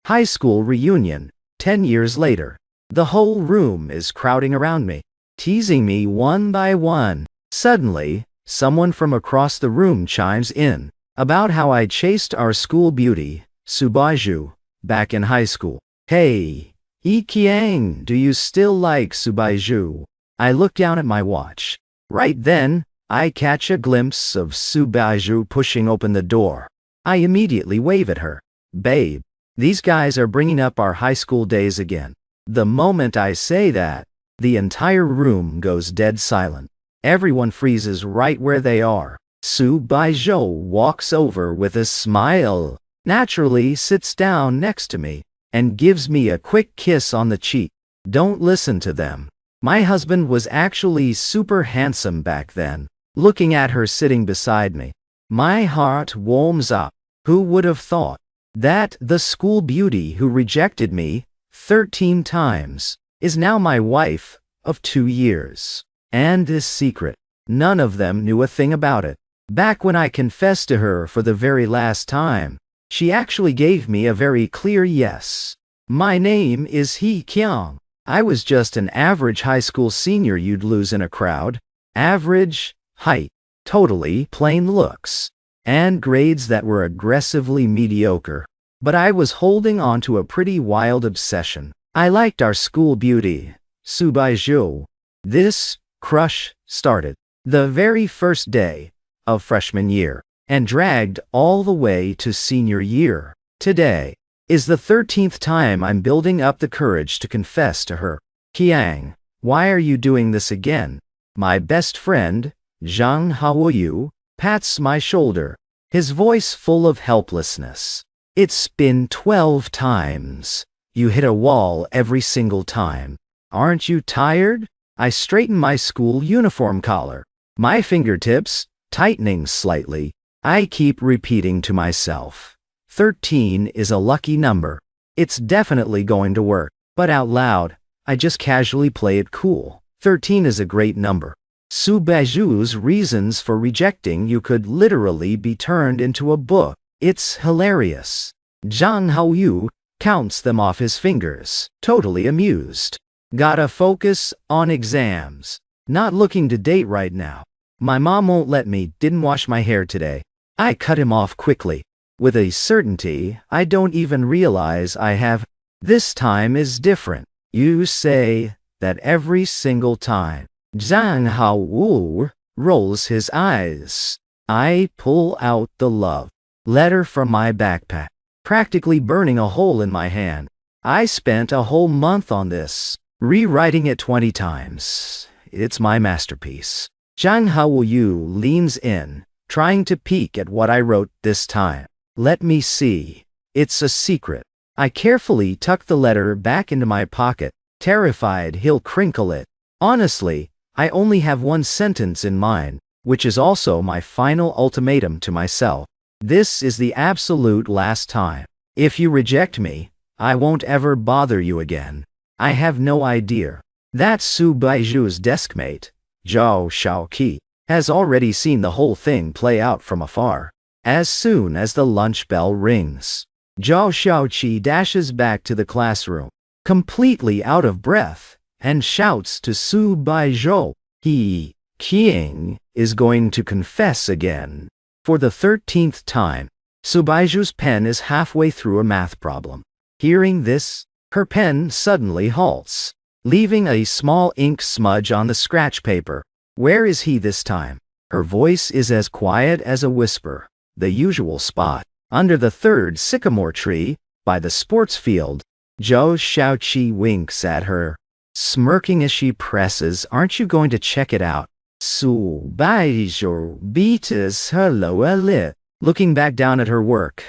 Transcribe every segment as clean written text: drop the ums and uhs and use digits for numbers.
High school reunion, 10 years later. The whole room is crowding around me, teasing me one by one. Suddenly, someone from across the room chimes in about how I chased our school beauty, Subaiju, back in high school. Hey, Ikiang, do you still like Subaiju? I look down at my watch. Right then, I catch a glimpse of Subaiju pushing open the door. I immediately wave at her. Babe, these guys are bringing up our high school days again. The moment I say that, the entire room goes dead silent. Everyone freezes right where they are. Subaiju walks over with a smile, naturally sits down next to me, and gives me a quick kiss on the cheek. Don't listen to them. My husband was actually super handsome back then. Looking at her sitting beside me, my heart warms up. Who would have thought that the school beauty who rejected me 13 times is now my wife of 2 years? And this secret, none of them knew a thing about it. Back when I confessed to her for the very last time, she actually gave me a very clear yes. My name is Hee Kyung. I was just an average high school senior you'd lose in a crowd. Average height, totally plain looks, and grades that were aggressively mediocre. But I was holding on to a pretty wild obsession. I liked our school beauty, Subaiju. This crush started the very first day of freshman year and dragged all the way to senior year. Today is the 13th time I'm building up the courage to confess to her. Kiang, why are you doing this again? My best friend, Zhang Haoyu, pats my shoulder, his voice full of helplessness. It's been 12 times. You hit a wall every single time. Aren't you tired? I straighten my school uniform collar, my fingertips tightening slightly. I keep repeating to myself, 13 is a lucky number. It's definitely going to work. But out loud, I just casually play it cool. 13 is a great number. Subaiju's reasons for rejecting you could literally be turned into a book. It's hilarious. Zhang Haoyu counts them off his fingers, totally amused. Gotta focus on exams. Not looking to date right now. My mom won't let me. Didn't wash my hair today. I cut him off quickly, with a certainty I don't even realize I have. This time is different. You say that every single time. Zhang Haoyu rolls his eyes. I pull out the love letter from my backpack, practically burning a hole in my hand. I spent a whole month on this, rewriting it 20 times. It's my masterpiece. Zhang Haoyu leans in, trying to peek at what I wrote this time. Let me see. It's a secret. I carefully tuck the letter back into my pocket, terrified he'll crinkle it. Honestly, I only have one sentence in mind, which is also my final ultimatum to myself. This is the absolute last time. If you reject me, I won't ever bother you again. I have no idea that Subaiju's deskmate, Zhao Shaoqi, has already seen the whole thing play out from afar. As soon as the lunch bell rings, Zhao Shaoqi dashes back to the classroom, completely out of breath, and shouts to Subaiju, he, King, is going to confess again. For the 13th time, Subaiju's pen is halfway through a math problem. Hearing this, her pen suddenly halts, leaving a small ink smudge on the scratch paper. Where is he this time? Her voice is as quiet as a whisper. The usual spot, under the third sycamore tree, by the sports field. Zhao Shaoqi winks at her, smirking as she presses, aren't you going to check it out? Subaiju beats her lower lip, looking back down at her work.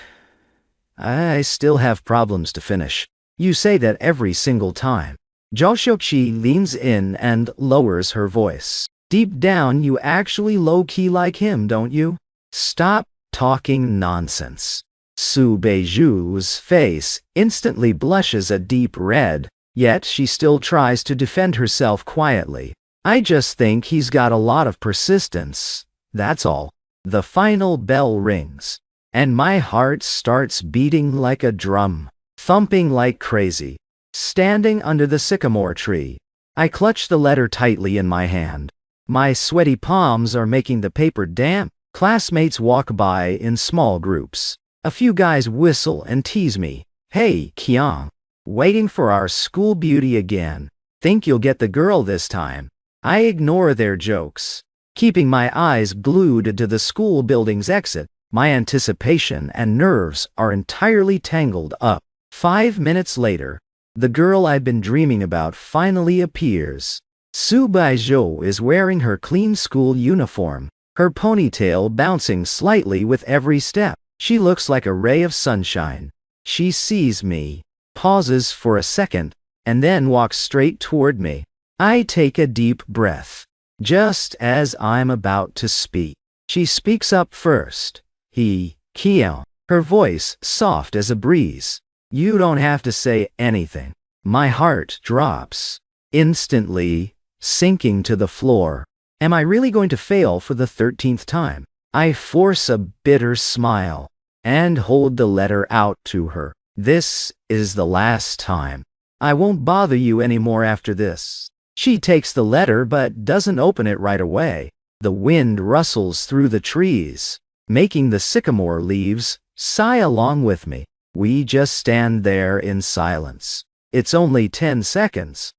I still have problems to finish. You say that every single time. Zhao Shaoqi leans in and lowers her voice. Deep down you actually low-key like him, don't you? Stop talking nonsense. Subaiju's face instantly blushes a deep red, yet she still tries to defend herself quietly. I just think he's got a lot of persistence, that's all. The final bell rings, and my heart starts beating like a drum. thumping like crazy. Standing under the sycamore tree, I clutch the letter tightly in my hand. My sweaty palms are making the paper damp. Classmates walk by in small groups. A few guys whistle and tease me. Hey, Kyung. Waiting for our school beauty again. Think you'll get the girl this time. I ignore their jokes, keeping my eyes glued to the school building's exit. My anticipation and nerves are entirely tangled up. 5 minutes later, the girl I've been dreaming about finally appears. Su Baizhou is wearing her clean school uniform, her ponytail bouncing slightly with every step. She looks like a ray of sunshine. She sees me, pauses for a second, and then walks straight toward me. I take a deep breath. Just as I'm about to speak, she speaks up first. Kion. Her voice soft as a breeze. You don't have to say anything. My heart drops, instantly sinking to the floor. Am I really going to fail for the 13th time? I force a bitter smile and hold the letter out to her. This is the last time. I won't bother you anymore after this. She takes the letter but doesn't open it right away. The wind rustles through the trees, making the sycamore leaves sigh along with me. We just stand there in silence. It's only 10 seconds.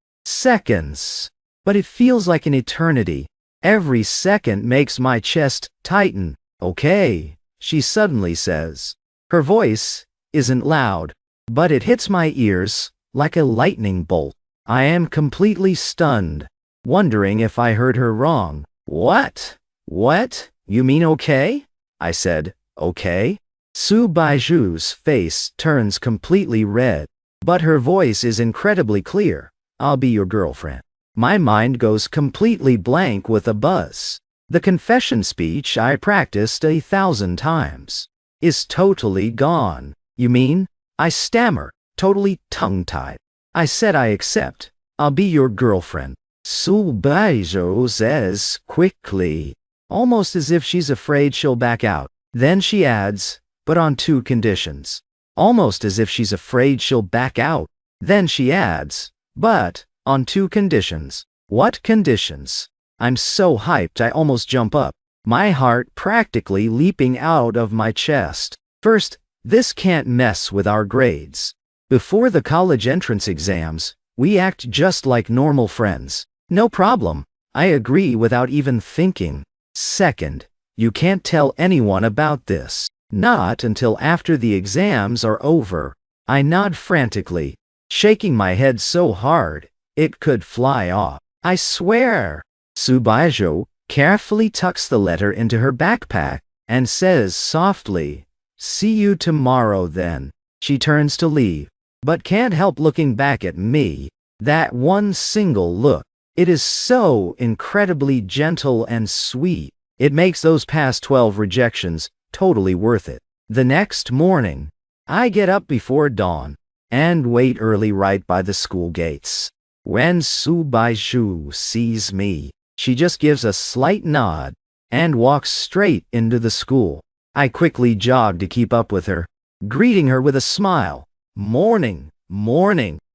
But it feels like an eternity. Every second makes my chest tighten. Okay, she suddenly says. Her voice isn't loud, but it hits my ears like a lightning bolt. I am completely stunned, wondering if I heard her wrong. What? You mean okay? I said, okay? Su Baizhu's face turns completely red, but her voice is incredibly clear. I'll be your girlfriend. My mind goes completely blank with a buzz. The confession speech I practiced 1,000 times is totally gone. You mean? I stammer, totally tongue-tied. I said I accept. I'll be your girlfriend. Su Baizhou says quickly, almost as if she's afraid she'll back out. Then she adds, but on 2 conditions. Almost as if she's afraid she'll back out. Then she adds, but on 2 conditions. What conditions? I'm so hyped I almost jump up, my heart practically leaping out of my chest. First, this can't mess with our grades. Before the college entrance exams, we act just like normal friends. No problem. I agree without even thinking. Second, you can't tell anyone about this. Not until after the exams are over. I nod frantically, shaking my head so hard it could fly off. I swear. Su Baizhou carefully tucks the letter into her backpack and says softly, see you tomorrow then. She turns to leave, but can't help looking back at me. That one single look. It is so incredibly gentle and sweet. It makes those past 12 rejections totally worth it. The next morning, I get up before dawn and wait early right by the school gates. When Su Baizhou sees me, she just gives a slight nod and walks straight into the school. I quickly jog to keep up with her, greeting her with a smile. Morning,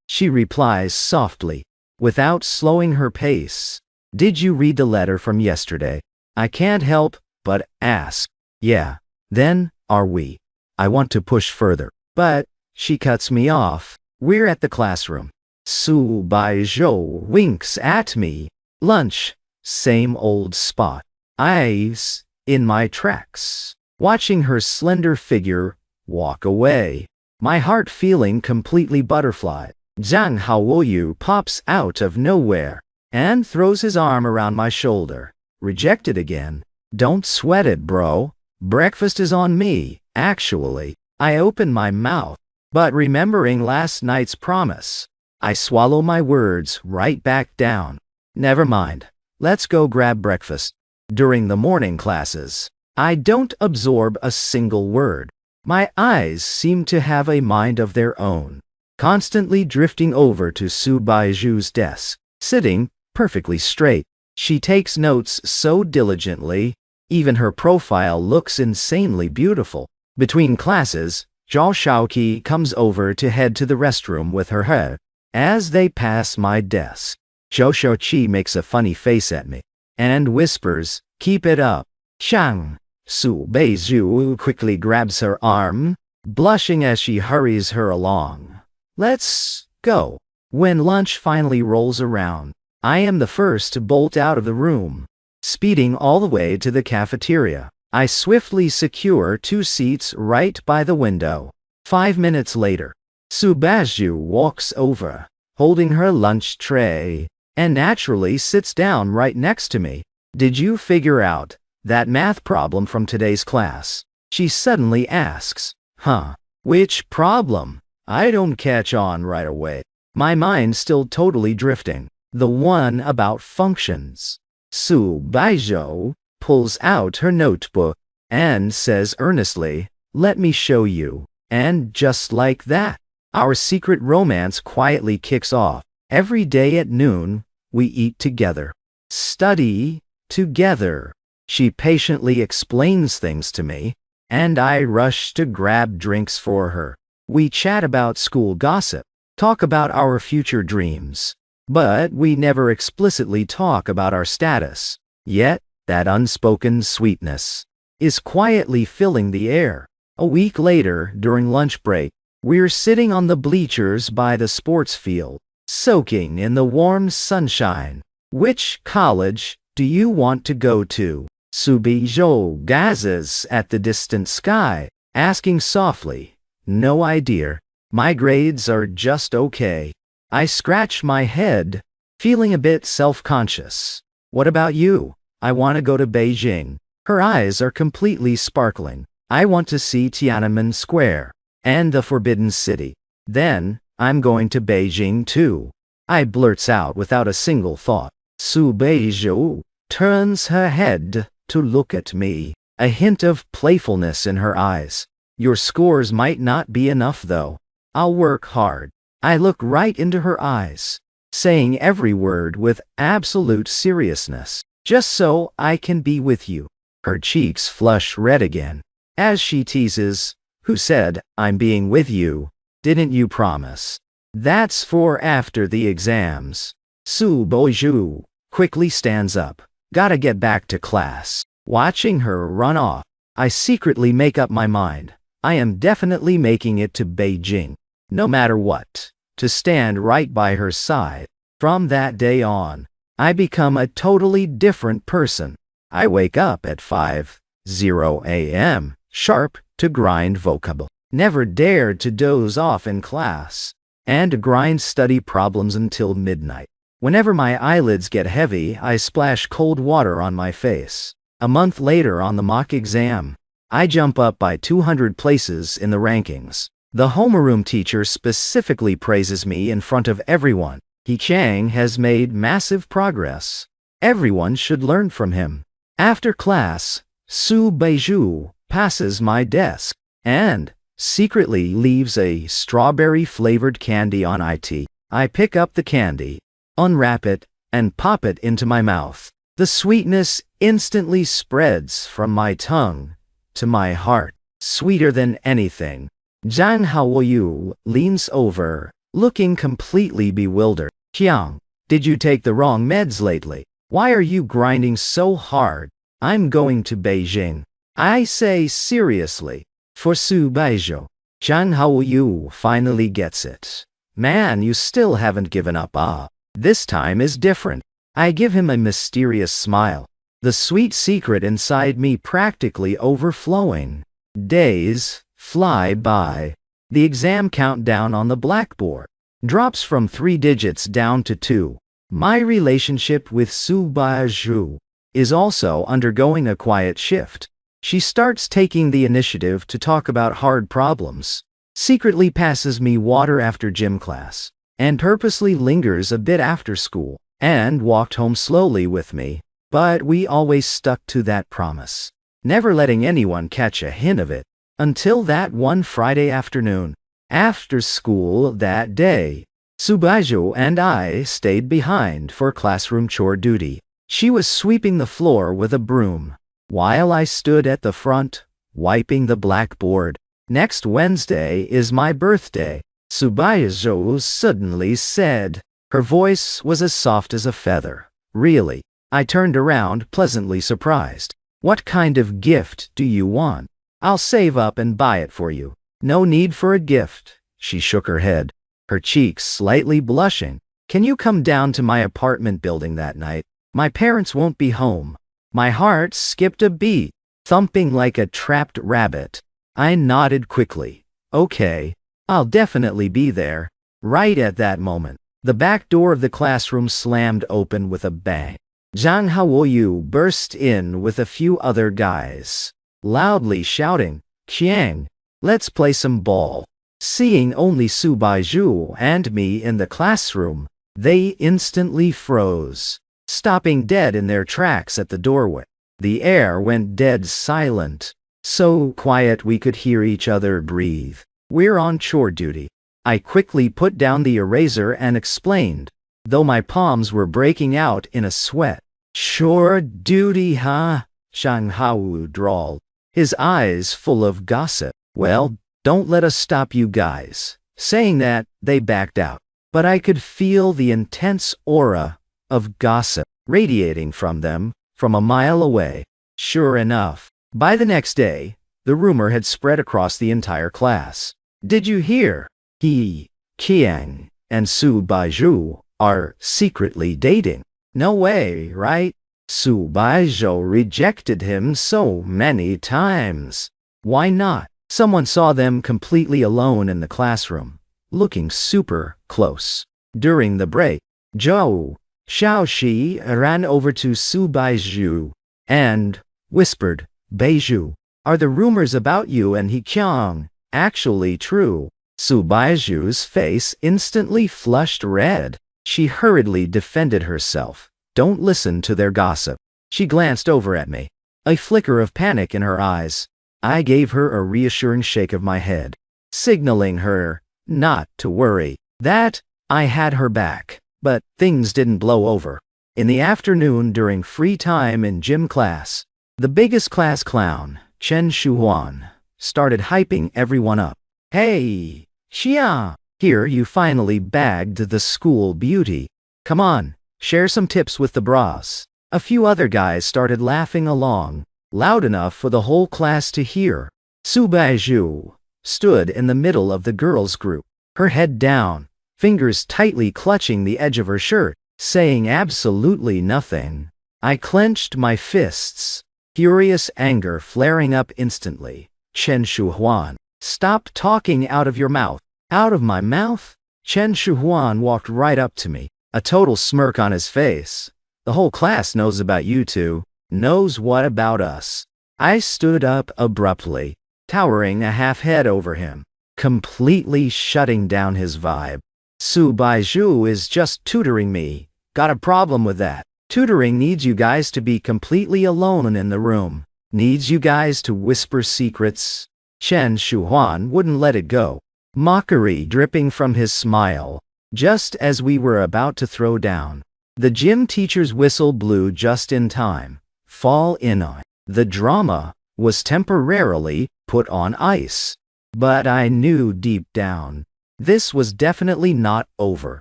she replies softly, without slowing her pace. Did you read the letter from yesterday? I can't help but ask. Yeah. Then, are we? I want to push further, but she cuts me off. We're at the classroom. Su Baizhou winks at me. Lunch, same old spot. Eyes in my tracks, watching her slender figure walk away. My heart feeling completely butterfly. Zhang Haoyu pops out of nowhere and throws his arm around my shoulder. Rejected again? Don't sweat it, bro. Breakfast is on me, actually. I open my mouth, but remembering last night's promise, I swallow my words right back down. Never mind. Let's go grab breakfast. During the morning classes, I don't absorb a single word. My eyes seem to have a mind of their own, constantly drifting over to Su Baizhu's desk, sitting perfectly straight. She takes notes so diligently, even her profile looks insanely beautiful. Between classes, Zhao Shaoqi comes over to head to the restroom with her head. As they pass my desk, Zhao Shaoqi makes a funny face at me and whispers, "Keep it up." Shang. Su Beizhu quickly grabs her arm, blushing as she hurries her along. Let's go. When lunch finally rolls around, I am the first to bolt out of the room. Speeding all the way to the cafeteria, I swiftly secure 2 seats right by the window. 5 minutes later, Su Beizhu walks over, holding her lunch tray, and naturally sits down right next to me. "Did you figure out that math problem from today's class?" She suddenly asks. "Huh? Which problem?" I don't catch on right away. My mind still totally drifting. "The one about functions." Su Beizhu pulls out her notebook and says earnestly, "Let me show you." And just like that, our secret romance quietly kicks off. Every day at noon, we eat together, study together. She patiently explains things to me, and I rush to grab drinks for her. We chat about school gossip, talk about our future dreams, but we never explicitly talk about our status. Yet, that unspoken sweetness is quietly filling the air. A week later, during lunch break, we're sitting on the bleachers by the sports field, soaking in the warm sunshine. "Which college do you want to go to?" Su Beizhu gazes at the distant sky, asking softly. "No idea. My grades are just okay." I scratch my head, feeling a bit self-conscious. "What about you?" "I want to go to Beijing." Her eyes are completely sparkling. "I want to see Tiananmen Square and the Forbidden City." "Then, I'm going to Beijing too," I blurts out without a single thought. Su Beizhu turns her head to look at me, a hint of playfulness in her eyes. "Your scores might not be enough though. I'll work hard." I look right into her eyes, saying every word with absolute seriousness, "Just so I can be with you." Her cheeks flush red again, as she teases, "Who said I'm being with you? Didn't you promise?" "That's for after the exams." Su Beizhu quickly stands up. "Gotta get back to class." Watching her run off, I secretly make up my mind. I am definitely making it to Beijing, no matter what, to stand right by her side. From that day on, I become a totally different person. I wake up at 5:00 a.m. sharp to grind vocab. Never dared to doze off in class, and grind study problems until midnight. Whenever my eyelids get heavy, I splash cold water on my face. A month later on the mock exam, I jump up by 200 places in the rankings. The homeroom teacher specifically praises me in front of everyone. He Chang has made massive progress. Everyone should learn from him. After class, Su Beizhu passes my desk and secretly leaves a strawberry-flavored candy on it. I pick up the candy, unwrap it, and pop it into my mouth. The sweetness instantly spreads from my tongue to my heart, sweeter than anything. Zhang Haoyu leans over, looking completely bewildered. "Qiang, did you take the wrong meds lately? Why are you grinding so hard?" "I'm going to Beijing," I say seriously. For Su Beizhu, Zhang Haoyu finally gets it. "Man, you still haven't given up, ah." This time is different. I give him a mysterious smile, the sweet secret inside me practically overflowing. Days fly by. The exam countdown on the blackboard drops from 3 digits down to 2. My relationship with Su Beizhu is also undergoing a quiet shift. She starts taking the initiative to talk about hard problems, secretly passes me water after gym class, and purposely lingers a bit after school, and walked home slowly with me. But we always stuck to that promise, never letting anyone catch a hint of it, until that one Friday afternoon. After school that day, Su Beizhu and I stayed behind for classroom chore duty. She was sweeping the floor with a broom, while I stood at the front, wiping the blackboard. Next Wednesday is my birthday, Subaizhou suddenly said. Her voice was as soft as a feather. Really? I turned around, pleasantly surprised. What kind of gift do you want? I'll save up and buy it for you. No need for a gift. She shook her head, her cheeks slightly blushing. Can you come down to my apartment building that night? My parents won't be home. My heart skipped a beat, thumping like a trapped rabbit. I nodded quickly. Okay, I'll definitely be there. Right at that moment, the back door of the classroom slammed open with a bang. Zhang Haoyu burst in with a few other guys, loudly shouting, "Qiang, let's play some ball." Seeing only Su Baizhu and me in the classroom, they instantly froze, stopping dead in their tracks at the doorway. The air went dead silent, so quiet we could hear each other breathe. We're on chore duty. I quickly put down the eraser and explained, though my palms were breaking out in a sweat. Chore duty, huh? Zhang Hao drawled, his eyes full of gossip. Well, don't let us stop you guys. Saying that, they backed out. But I could feel the intense aura of gossip radiating from them from a mile away. Sure enough, by the next day, the rumor had spread across the entire class. Did you hear? He, Qiang, and Su Baizhu are secretly dating. No way, right? Su Baizhu rejected him so many times. Why not? Someone saw them completely alone in the classroom, looking super close. During the break, Zhou Xiaoxi ran over to Su Baizhu and whispered, "Baizhu, are the rumors about you and He Qiang actually true?" Su Baizhu's face instantly flushed red. She hurriedly defended herself. Don't listen to their gossip. She glanced over at me, a flicker of panic in her eyes. I gave her a reassuring shake of my head, signaling her not to worry, that I had her back. But things didn't blow over. In the afternoon during free time in gym class, the biggest class clown, Chen Shuhuan, started hyping everyone up. Hey, Xia, here you finally bagged the school beauty. Come on, share some tips with the bras. A few other guys started laughing along, loud enough for the whole class to hear. Su Baizhu stood in the middle of the girls' group, her head down, fingers tightly clutching the edge of her shirt, saying absolutely nothing. I clenched my fists, furious anger flaring up instantly. Chen Shuhuan, stop talking out of your mouth. Out of my mouth? Chen Shuhuan walked right up to me, a total smirk on his face. The whole class knows about you two. Knows what about us? I stood up abruptly, towering a half head over him, completely shutting down his vibe. Su Baizhu is just tutoring me. Got a problem with that. Tutoring needs you guys to be completely alone in the room. Needs you guys to whisper secrets. Chen Shuhuan wouldn't let it go, mockery dripping from his smile, just as we were about to throw down. The gym teacher's whistle blew just in time. Fall in on. The drama was temporarily put on ice. But I knew deep down, this was definitely not over.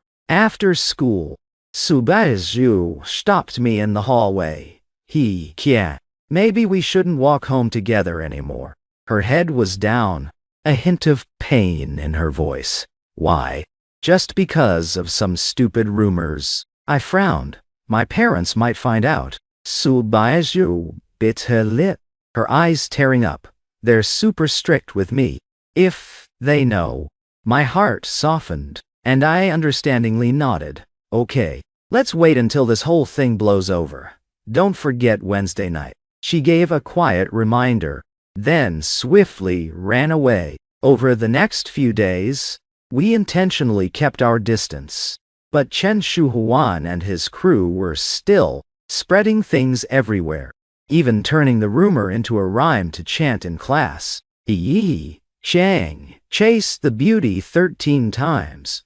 After school, Su Baizhu stopped me in the hallway. He can't. Maybe we shouldn't walk home together anymore. Her head was down, a hint of pain in her voice. Why? Just because of some stupid rumors. I frowned. My parents might find out. Su Baizhu bit her lip, her eyes tearing up. They're super strict with me. If they know. My heart softened, and I understandingly nodded. Okay, let's wait until this whole thing blows over. Don't forget Wednesday night. She gave a quiet reminder, then swiftly ran away. Over the next few days, we intentionally kept our distance. But Chen Shuhuan and his crew were still spreading things everywhere, even turning the rumor into a rhyme to chant in class. Yi Chang chased the beauty 13 times,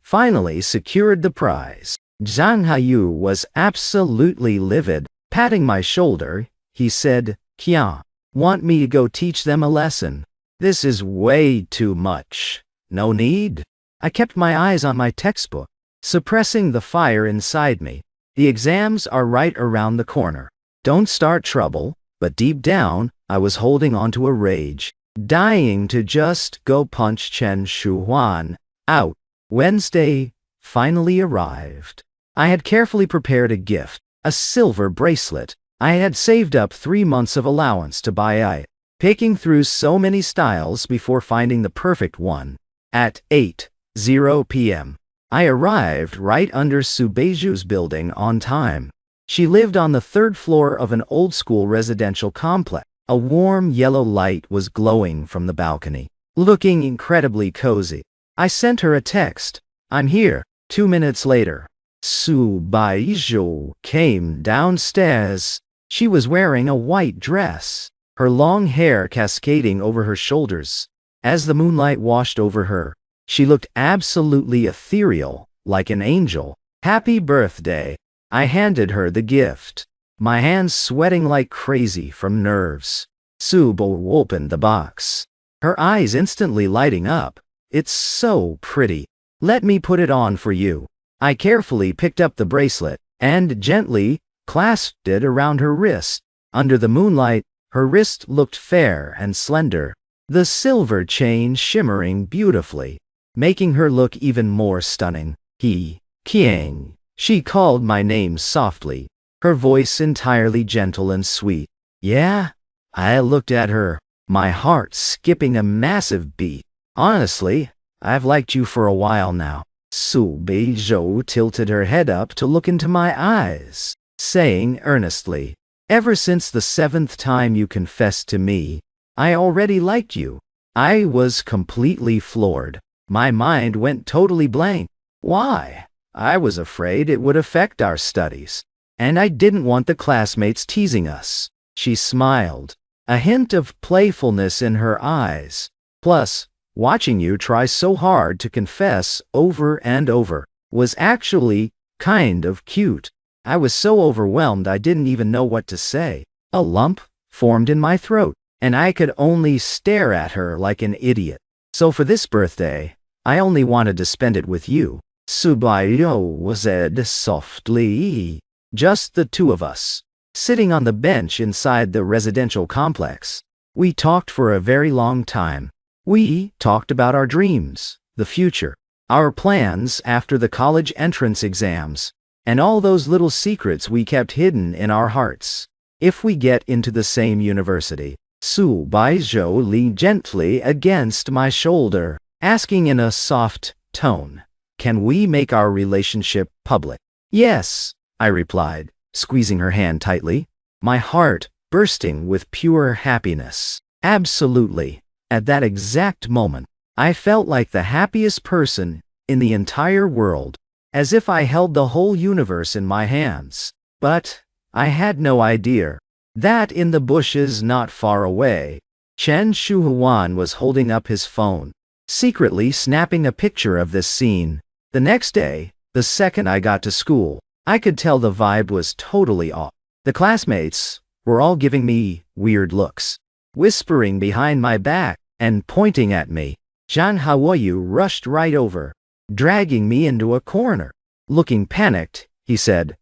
finally secured the prize. Zhang Haoyu was absolutely livid. Patting my shoulder, he said, "Qian, want me to go teach them a lesson?" This is way too much. No need. I kept my eyes on my textbook, suppressing the fire inside me. The exams are right around the corner. Don't start trouble, but deep down, I was holding onto a rage, dying to just go punch Chen Shuhuan out. Wednesday finally arrived. I had carefully prepared a gift, a silver bracelet. I had saved up 3 months of allowance to buy it, picking through so many styles before finding the perfect one. At 8:00 p.m., I arrived right under Su Beiju's building on time. She lived on the 3rd floor of an old-school residential complex. A warm yellow light was glowing from the balcony, looking incredibly cozy. I sent her a text. I'm here. 2 minutes later, Su Baizhu came downstairs. She was wearing a white dress, her long hair cascading over her shoulders. As the moonlight washed over her, she looked absolutely ethereal, like an angel. Happy birthday. I handed her the gift, my hands sweating like crazy from nerves. Su Bo opened the box, her eyes instantly lighting up. It's so pretty. Let me put it on for you. I carefully picked up the bracelet and gently clasped it around her wrist. Under the moonlight, her wrist looked fair and slender, the silver chain shimmering beautifully, making her look even more stunning. Qiang. She called my name softly, her voice entirely gentle and sweet. Yeah? I looked at her, my heart skipping a massive beat. Honestly, I've liked you for a while now. Su Beizhou tilted her head up to look into my eyes, saying earnestly, ever since the 7th time you confessed to me, I already liked you. I was completely floored. My mind went totally blank. Why? I was afraid it would affect our studies, and I didn't want the classmates teasing us. She smiled, a hint of playfulness in her eyes. Plus, watching you try so hard to confess over and over was actually kind of cute. I was so overwhelmed I didn't even know what to say. A lump formed in my throat, and I could only stare at her like an idiot. So for this birthday, I only wanted to spend it with you. Su Baiyu said softly. Just the two of us, sitting on the bench inside the residential complex. We talked for a very long time. We talked about our dreams, the future, our plans after the college entrance exams, and all those little secrets we kept hidden in our hearts. If we get into the same university. Su Baizhou leaned gently against my shoulder, asking in a soft tone, can we make our relationship public? Yes, I replied, squeezing her hand tightly, my heart bursting with pure happiness. Absolutely. At that exact moment, I felt like the happiest person in the entire world, as if I held the whole universe in my hands. But I had no idea that in the bushes not far away, Chen Shuhuan was holding up his phone, secretly snapping a picture of this scene. The next day, the second I got to school, I could tell the vibe was totally off. The classmates were all giving me weird looks, whispering behind my back and pointing at me. Zhang Haoyu rushed right over, dragging me into a corner. Looking panicked, he said,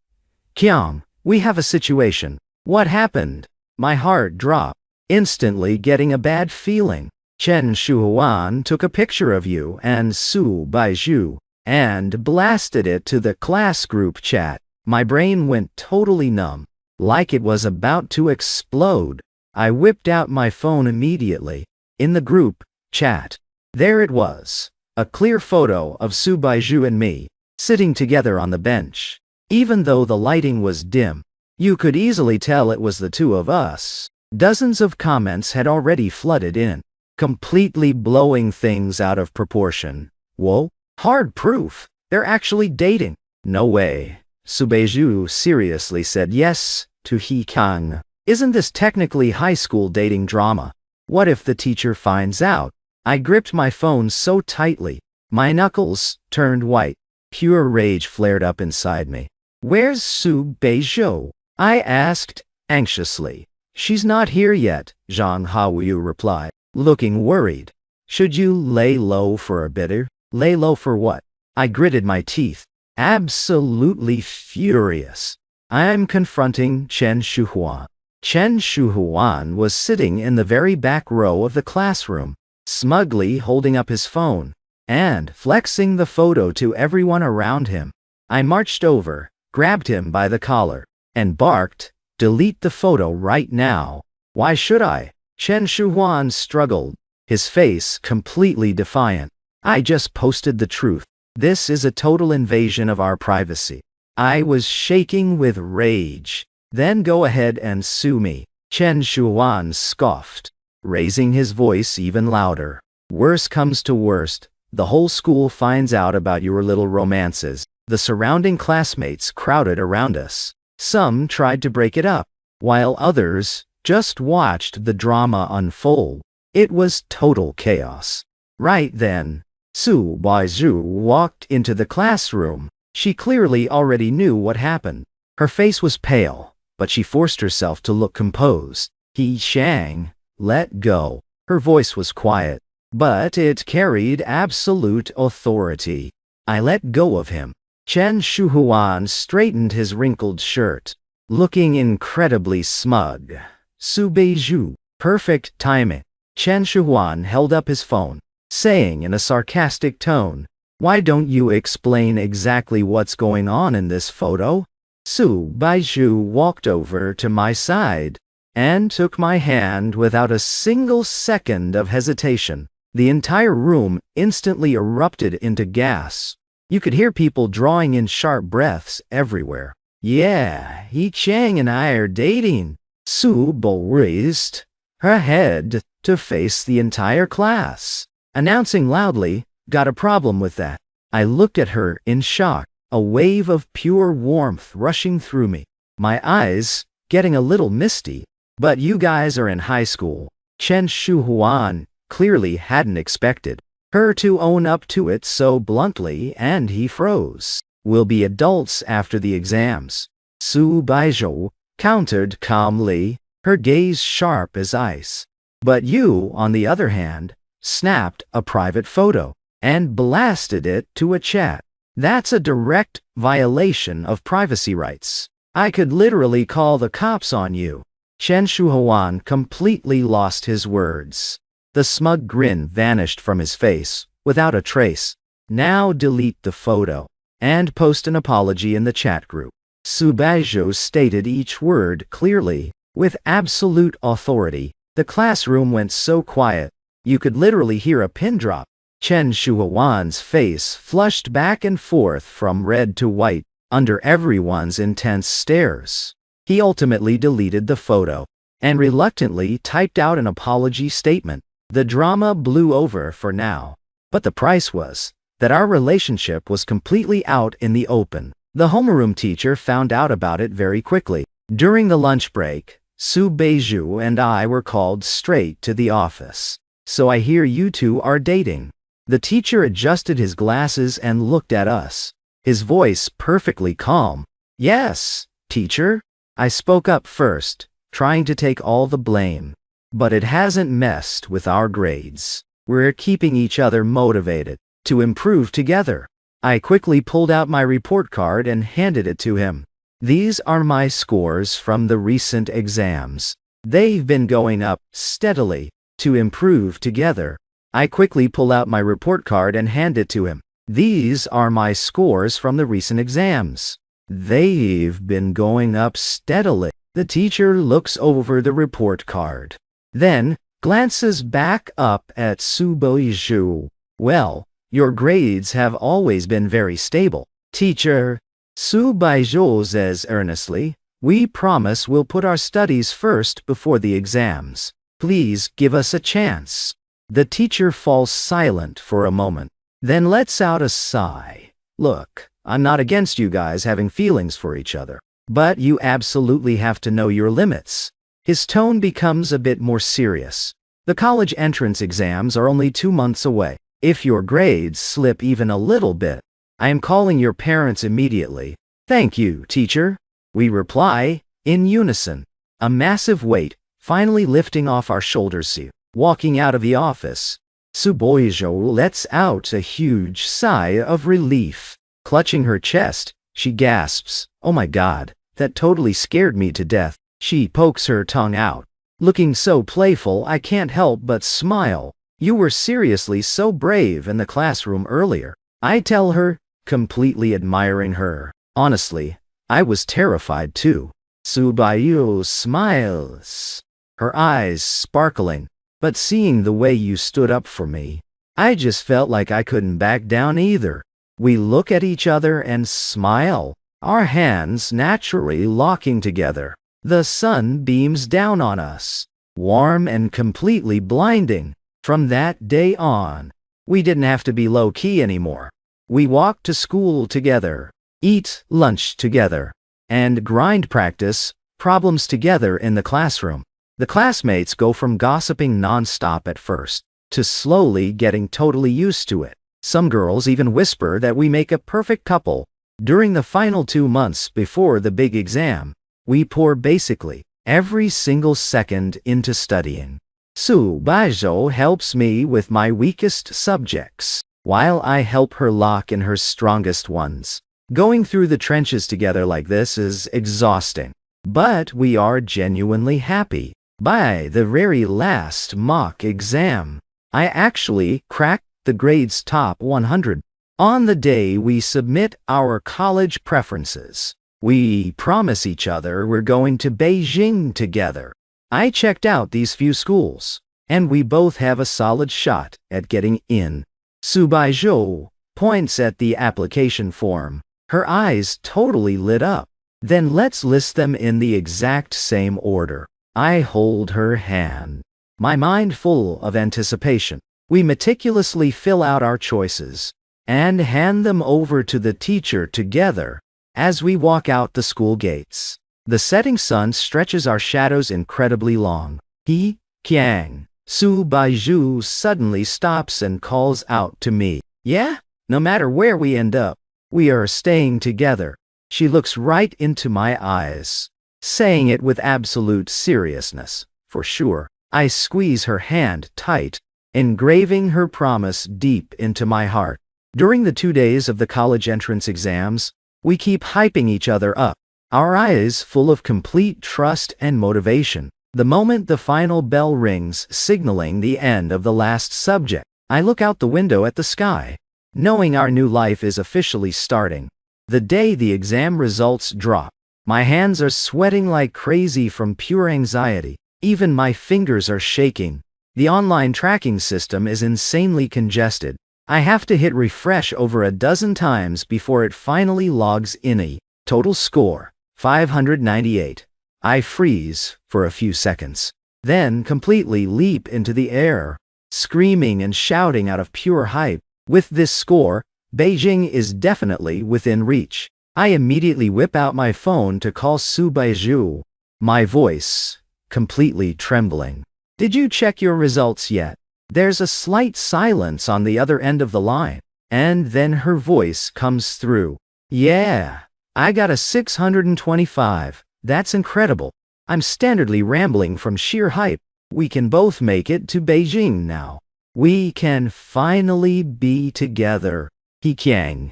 Qiang, we have a situation. What happened? My heart dropped, instantly getting a bad feeling. Chen Shuhuan took a picture of you and Su Baizhu and blasted it to the class group chat. My brain went totally numb, like it was about to explode. I whipped out my phone immediately. In the group chat, there it was, a clear photo of Su Baizhu and me, sitting together on the bench. Even though the lighting was dim, you could easily tell it was the two of us. Dozens of comments had already flooded in, completely blowing things out of proportion. Whoa, hard proof. They're actually dating. No way. Su Beizhu seriously said yes to He Kang. Isn't this technically high school dating drama? What if the teacher finds out? I gripped my phone so tightly, my knuckles turned white. Pure rage flared up inside me. Where's Su Beizhou? I asked, anxiously. She's not here yet, Zhang Haoyu replied. looking worried. Should you lay low for a bit? Lay low for what? I gritted my teeth, absolutely furious. I'm confronting Chen Shuhuan. Chen Shuhuan was sitting in the very back row of the classroom, smugly holding up his phone and flexing the photo to everyone around him. I marched over, grabbed him by the collar, and barked, "Delete the photo right now." "Why should I?" Chen Shuhuan struggled, his face completely defiant. "I just posted the truth. This is a total invasion of our privacy." I was shaking with rage. "Then go ahead and sue me," Chen Shuhuan scoffed, raising his voice even louder. "Worse comes to worst, the whole school finds out about your little romances." The surrounding classmates crowded around us. Some tried to break it up, while others just watched the drama unfold. It was total chaos. Right then, Su Baizhu walked into the classroom. She clearly already knew what happened. Her face was pale, but she forced herself to look composed. "He Shang, let go." Her voice was quiet, but it carried absolute authority. "I let go of him." Chen Shuhuan straightened his wrinkled shirt, looking incredibly smug. "Su Beizhu, perfect timing." Chen Shuhuan held up his phone, saying in a sarcastic tone, "Why don't you explain exactly what's going on in this photo?" Su Baizhu walked over to my side and took my hand without a single second of hesitation. The entire room instantly erupted into gasps. You could hear people drawing in sharp breaths everywhere. "Yeah, He Chang and I are dating." Su Bo raised her head to face the entire class, announcing loudly, "Got a problem with that." I looked at her in shock, a wave of pure warmth rushing through me, my eyes getting a little misty. "But you guys are in high school." Chen Shuhuan clearly hadn't expected her to own up to it so bluntly, and he froze. "We'll be adults after the exams," Su Baizhou countered calmly, her gaze sharp as ice. "But you, on the other hand, snapped a private photo and blasted it to a chat. That's a direct violation of privacy rights. I could literally call the cops on you." Chen Shuhuan completely lost his words. The smug grin vanished from his face, without a trace. "Now delete the photo and post an apology in the chat group." Su Baizhou stated each word clearly, with absolute authority. The classroom went so quiet, you could literally hear a pin drop. Chen Shuhuan's face flushed back and forth from red to white, under everyone's intense stares. He ultimately deleted the photo and reluctantly typed out an apology statement. The drama blew over for now, but the price was that our relationship was completely out in the open. The homeroom teacher found out about it very quickly. During the lunch break, Su Beizhu and I were called straight to the office. "So I hear you two are dating." The teacher adjusted his glasses and looked at us, his voice perfectly calm. "Yes, teacher." I spoke up first, trying to take all the blame. "But it hasn't messed with our grades. We're keeping each other motivated to improve together." I quickly pulled out my report card and handed it to him. "These are my scores from the recent exams. They've been going up steadily to improve together." I quickly pull out my report card and hand it to him. "These are my scores from the recent exams. They've been going up steadily." The teacher looks over the report card, then glances back up at Su Baizhou. "Well, your grades have always been very stable, teacher." Su Baizhou says earnestly, "We promise we'll put our studies first before the exams. Please give us a chance." The teacher falls silent for a moment, then lets out a sigh. "Look, I'm not against you guys having feelings for each other, but you absolutely have to know your limits." His tone becomes a bit more serious. "The college entrance exams are only 2 months away. If your grades slip even a little bit, I am calling your parents immediately." "Thank you, teacher," we reply, in unison, a massive weight finally lifting off our shoulders. Walking out of the office, Suboijo lets out a huge sigh of relief. Clutching her chest, she gasps, "Oh my God, that totally scared me to death." She pokes her tongue out. Looking so playful, I can't help but smile. "You were seriously so brave in the classroom earlier," I tell her, completely admiring her. Honestly, I was terrified too. Subayu smiles, her eyes sparkling. "But seeing the way you stood up for me, I just felt like I couldn't back down either." We look at each other and smile, our hands naturally locking together. The sun beams down on us, warm and completely blinding. From that day on, we didn't have to be low-key anymore. We walked to school together, eat lunch together, and grind practice problems together in the classroom. The classmates go from gossiping non-stop at first to slowly getting totally used to it. Some girls even whisper that we make a perfect couple. During the final 2 months before the big exam, we pour basically every single second into studying. Su Baijo helps me with my weakest subjects, while I help her lock in her strongest ones. Going through the trenches together like this is exhausting, but we are genuinely happy. By the very last mock exam, I actually cracked the grade's top 100. On the day we submit our college preferences, we promise each other we're going to Beijing together. I checked out these few schools, and we both have a solid shot at getting in. Su Baizhou points at the application form, her eyes totally lit up. "Then let's list them in the exact same order." I hold her hand, my mind full of anticipation. We meticulously fill out our choices and hand them over to the teacher together as we walk out the school gates. The setting sun stretches our shadows incredibly long. "He, Kiang." Su Baizhu suddenly stops and calls out to me. "Yeah? No matter where we end up, we are staying together." She looks right into my eyes, saying it with absolute seriousness. For sure. I squeeze her hand tight, engraving her promise deep into my heart. During the 2 days of the college entrance exams, we keep hyping each other up, our eyes full of complete trust and motivation. The moment the final bell rings, signaling the end of the last subject, I look out the window at the sky, knowing our new life is officially starting. The day the exam results drop, my hands are sweating like crazy from pure anxiety. Even my fingers are shaking. The online tracking system is insanely congested. I have to hit refresh over a dozen times before it finally logs in. Total score, 598. I freeze for a few seconds, then completely leap into the air, screaming and shouting out of pure hype. With this score, Beijing is definitely within reach. I immediately whip out my phone to call Su Baizhu, my voice completely trembling. "Did you check your results yet?" There's a slight silence on the other end of the line, and then her voice comes through. "Yeah, I got a 625. That's incredible. I'm standardly rambling from sheer hype. We can both make it to Beijing now. We can finally be together." "He Qiang."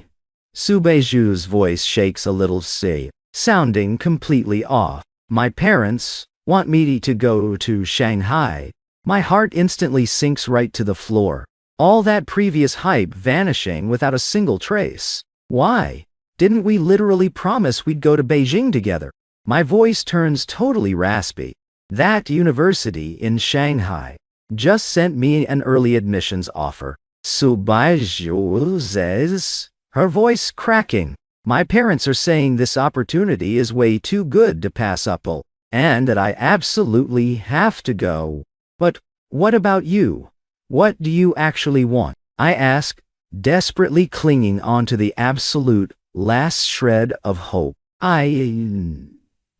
Su Beiju's voice shakes a little, sounding completely off. "My parents want me to go to Shanghai." My heart instantly sinks right to the floor. All that previous hype vanishing without a single trace. Why? Didn't we literally promise we'd go to Beijing together? My voice turns totally raspy. That university in Shanghai just sent me an early admissions offer. Su Baizhu says, her voice cracking. "My parents are saying this opportunity is way too good to pass up, and that I absolutely have to go." "But what about you? What do you actually want?" I ask, desperately clinging onto the absolute last shred of hope. I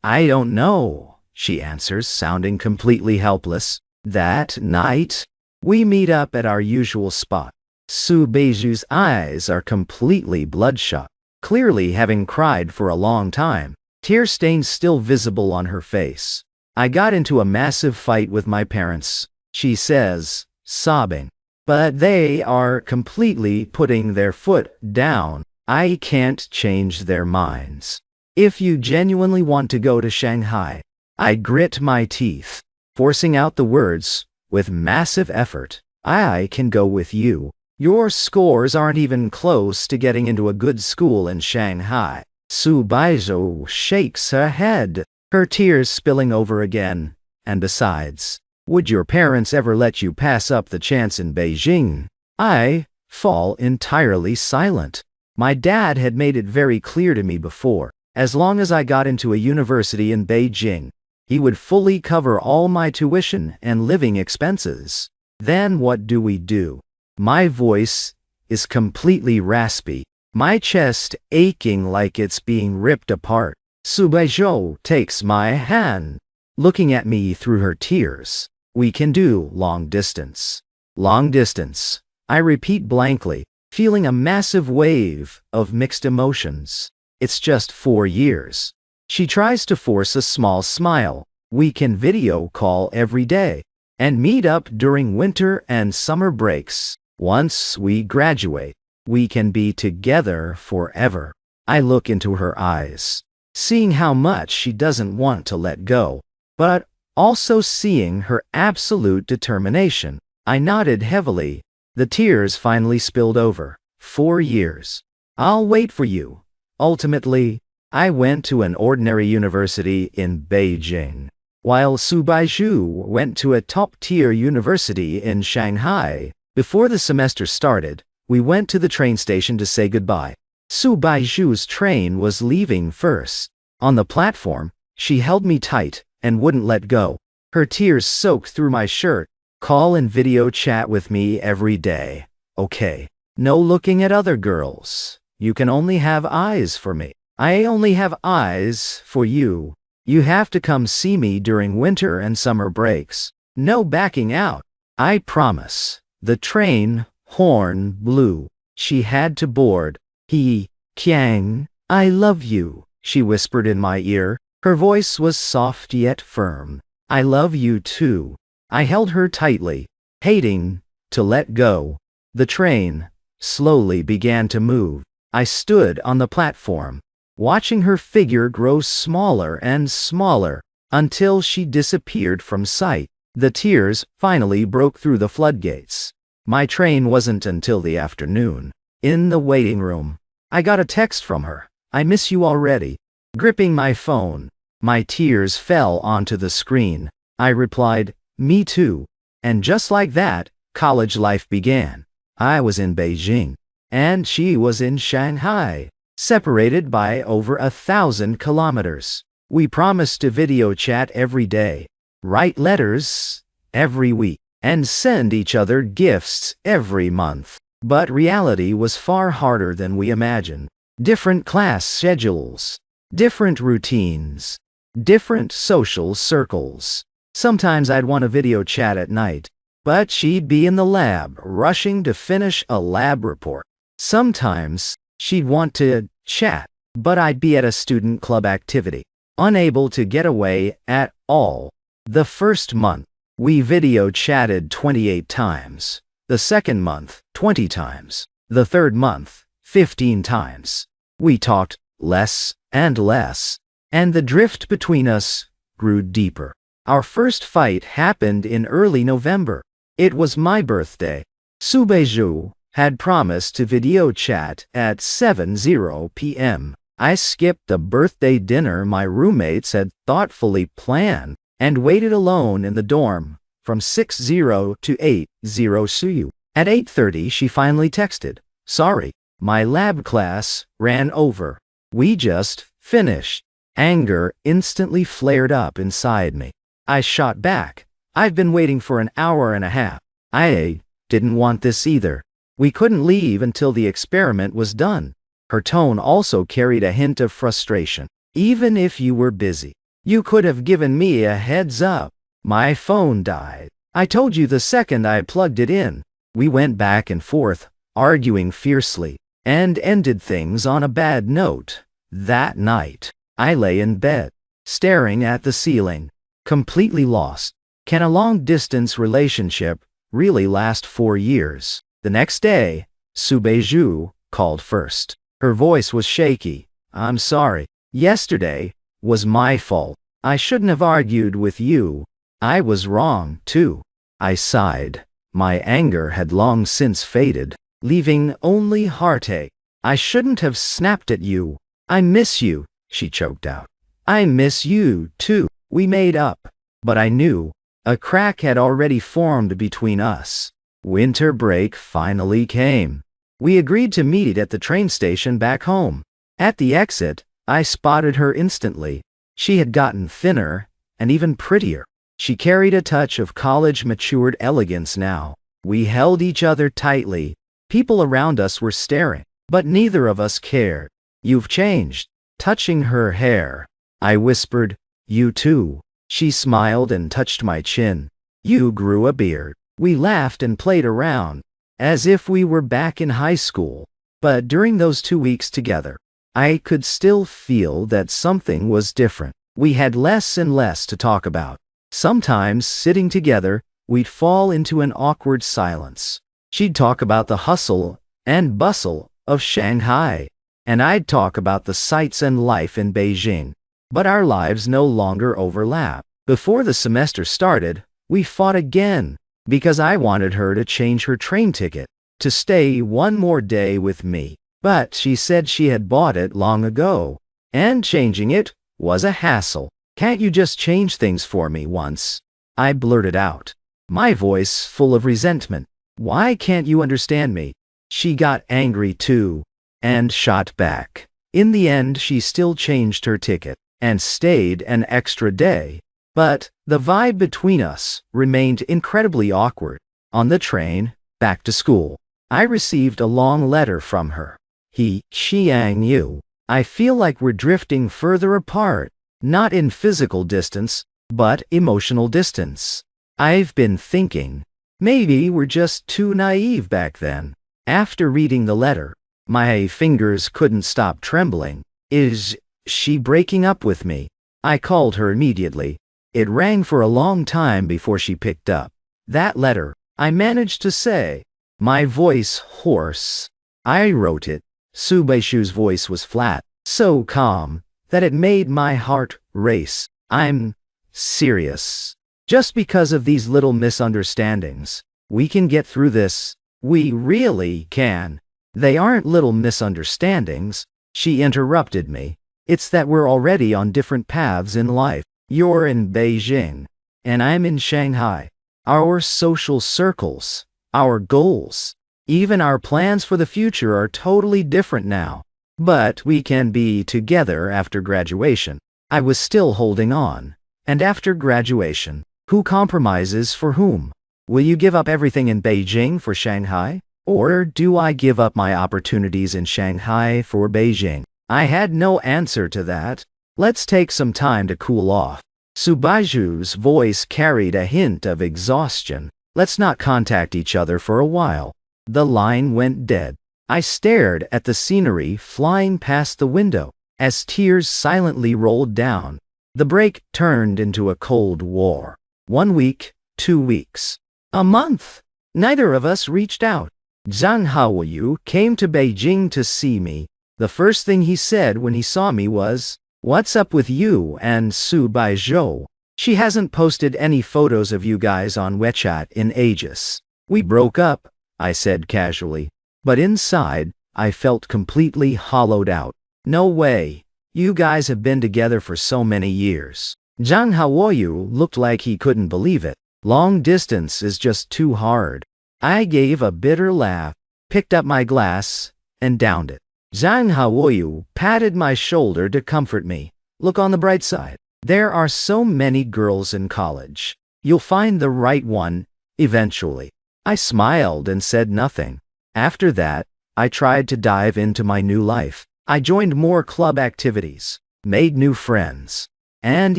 don't know," she answers, sounding completely helpless. That night, we meet up at our usual spot. Su Beiju's eyes are completely bloodshot, clearly having cried for a long time, tear stains still visible on her face. "I got into a massive fight with my parents. she says, sobbing. But they are completely putting their foot down. I can't change their minds. If you genuinely want to go to Shanghai, I grit my teeth, forcing out the words with massive effort. I can go with you. Your scores aren't even close to getting into a good school in Shanghai. Su Baizhou shakes her head, her tears spilling over again. And besides, would your parents ever let you pass up the chance in Beijing? I fall entirely silent. My dad had made it very clear to me before, as long as I got into a university in Beijing, he would fully cover all my tuition and living expenses. Then what do? My voice is completely raspy, my chest aching like it's being ripped apart. Su Baizhou takes my hand, looking at me through her tears. We can do long distance. Long distance, I repeat blankly, feeling a massive wave of mixed emotions. It's just 4 years. She tries to force a small smile. We can video call every day and meet up during winter and summer breaks. Once we graduate, we can be together forever. I look into her eyes, seeing how much she doesn't want to let go, but also seeing her absolute determination. I nodded heavily. The tears finally spilled over. 4 years. I'll wait for you. Ultimately, I went to an ordinary university in Beijing, while Su Baizhou went to a top-tier university in Shanghai. Before the semester started, we went to the train station to say goodbye. Su Baizhou's train was leaving first. On the platform, she held me tight and wouldn't let go. Her tears soaked through my shirt. Call and video chat with me every day. Okay. No looking at other girls. You can only have eyes for me. I only have eyes for you. You have to come see me during winter and summer breaks. No backing out. I promise. The train horn blew. She had to board. Qiang, I love you, she whispered in my ear. Her voice was soft yet firm. I love you too. I held her tightly, hating to let go. The train slowly began to move. I stood on the platform, watching her figure grow smaller and smaller until she disappeared from sight. The tears finally broke through the floodgates. My train wasn't until the afternoon. In the waiting room, I got a text from her. I miss you already. Gripping my phone, my tears fell onto the screen. I replied, me too. And just like that, college life began. I was in Beijing, and she was in Shanghai, separated by over 1,000 kilometers. We promised to video chat every day, write letters every week, and send each other gifts every month. But reality was far harder than we imagined. Different class schedules, different routines, different social circles. Sometimes I'd want a video chat at night, but she'd be in the lab, rushing to finish a lab report. Sometimes she'd want to chat, but I'd be at a student club activity, unable to get away at all. The first month, we video chatted 28 times. The second month, 20 times. The third month, 15 times. We talked less and less, and the drift between us grew deeper. Our first fight happened in early November. It was my birthday. Su Baizhou had promised to video chat at 7:00 p.m. I skipped the birthday dinner my roommates had thoughtfully planned and waited alone in the dorm from 6:00 to 8:00 Suyu. At 8:30 she finally texted, sorry, my lab class ran over. We just finished. Anger instantly flared up inside me. I shot back. I've been waiting for an hour and a half. I didn't want this either. We couldn't leave until the experiment was done. Her tone also carried a hint of frustration. Even if you were busy, you could have given me a heads up. My phone died. I told you the second I plugged it in. We went back and forth, arguing fiercely, and ended things on a bad note. That night, I lay in bed, staring at the ceiling, completely lost. Can a long-distance relationship really last 4 years? The next day, Su Beiju called first. Her voice was shaky. I'm sorry. Yesterday was my fault. I shouldn't have argued with you. I was wrong, too. I sighed. My anger had long since faded, leaving only heartache. I shouldn't have snapped at you. I miss you, she choked out. I miss you, too. We made up. But I knew a crack had already formed between us. Winter break finally came. We agreed to meet at the train station back home. At the exit, I spotted her instantly. She had gotten thinner and even prettier. She carried a touch of college-matured elegance now. We held each other tightly. People around us were staring, but neither of us cared. You've changed. Touching her hair, I whispered, you too. She smiled and touched my chin. You grew a beard. We laughed and played around, as if we were back in high school. But during those 2 weeks together, I could still feel that something was different. We had less and less to talk about. Sometimes, sitting together, we'd fall into an awkward silence. She'd talk about the hustle and bustle of Shanghai, and I'd talk about the sights and life in Beijing. But our lives no longer overlap. Before the semester started, we fought again, because I wanted her to change her train ticket, to stay one more day with me. But she said she had bought it long ago, and changing it was a hassle. Can't you just change things for me once? I blurted out, my voice full of resentment. Why can't you understand me? She got angry too, and shot back. In the end, she still changed her ticket, and stayed an extra day. But the vibe between us remained incredibly awkward. On the train, back to school, I received a long letter from her. Xiang Yu. I feel like we're drifting further apart, not in physical distance, but emotional distance. I've been thinking, maybe we're just too naive back then. After reading the letter, my fingers couldn't stop trembling. Is she breaking up with me? I called her immediately. It rang for a long time before she picked up. That letter, I managed to say, my voice hoarse. I wrote it. Su Beishu's voice was flat, so calm, that it made my heart race. I'm serious. Just because of these little misunderstandings, we can get through this. We really can. They aren't little misunderstandings, she interrupted me. It's that we're already on different paths in life. You're in Beijing, and I'm in Shanghai. Our social circles, our goals, even our plans for the future are totally different now. But we can be together after graduation. I was still holding on. And after graduation, who compromises for whom? Will you give up everything in Beijing for Shanghai? Or do I give up my opportunities in Shanghai for Beijing? I had no answer to that. Let's take some time to cool off. Su Baiju's voice carried a hint of exhaustion. Let's not contact each other for a while. The line went dead. I stared at the scenery flying past the window as tears silently rolled down. The break turned into a cold war. 1 week, 2 weeks, a month. Neither of us reached out. Zhang Haoyu came to Beijing to see me. The first thing he said when he saw me was, "What's up with you and Su Baizhou? She hasn't posted any photos of you guys on WeChat in ages." We broke up, I said casually. But inside, I felt completely hollowed out. No way. You guys have been together for so many years. Zhang Haoyu looked like he couldn't believe it. Long distance is just too hard. I gave a bitter laugh, picked up my glass, and downed it. Zhang Haoyu patted my shoulder to comfort me. Look on the bright side. There are so many girls in college. You'll find the right one, eventually. I smiled and said nothing. After that, I tried to dive into my new life. I joined more club activities, made new friends, and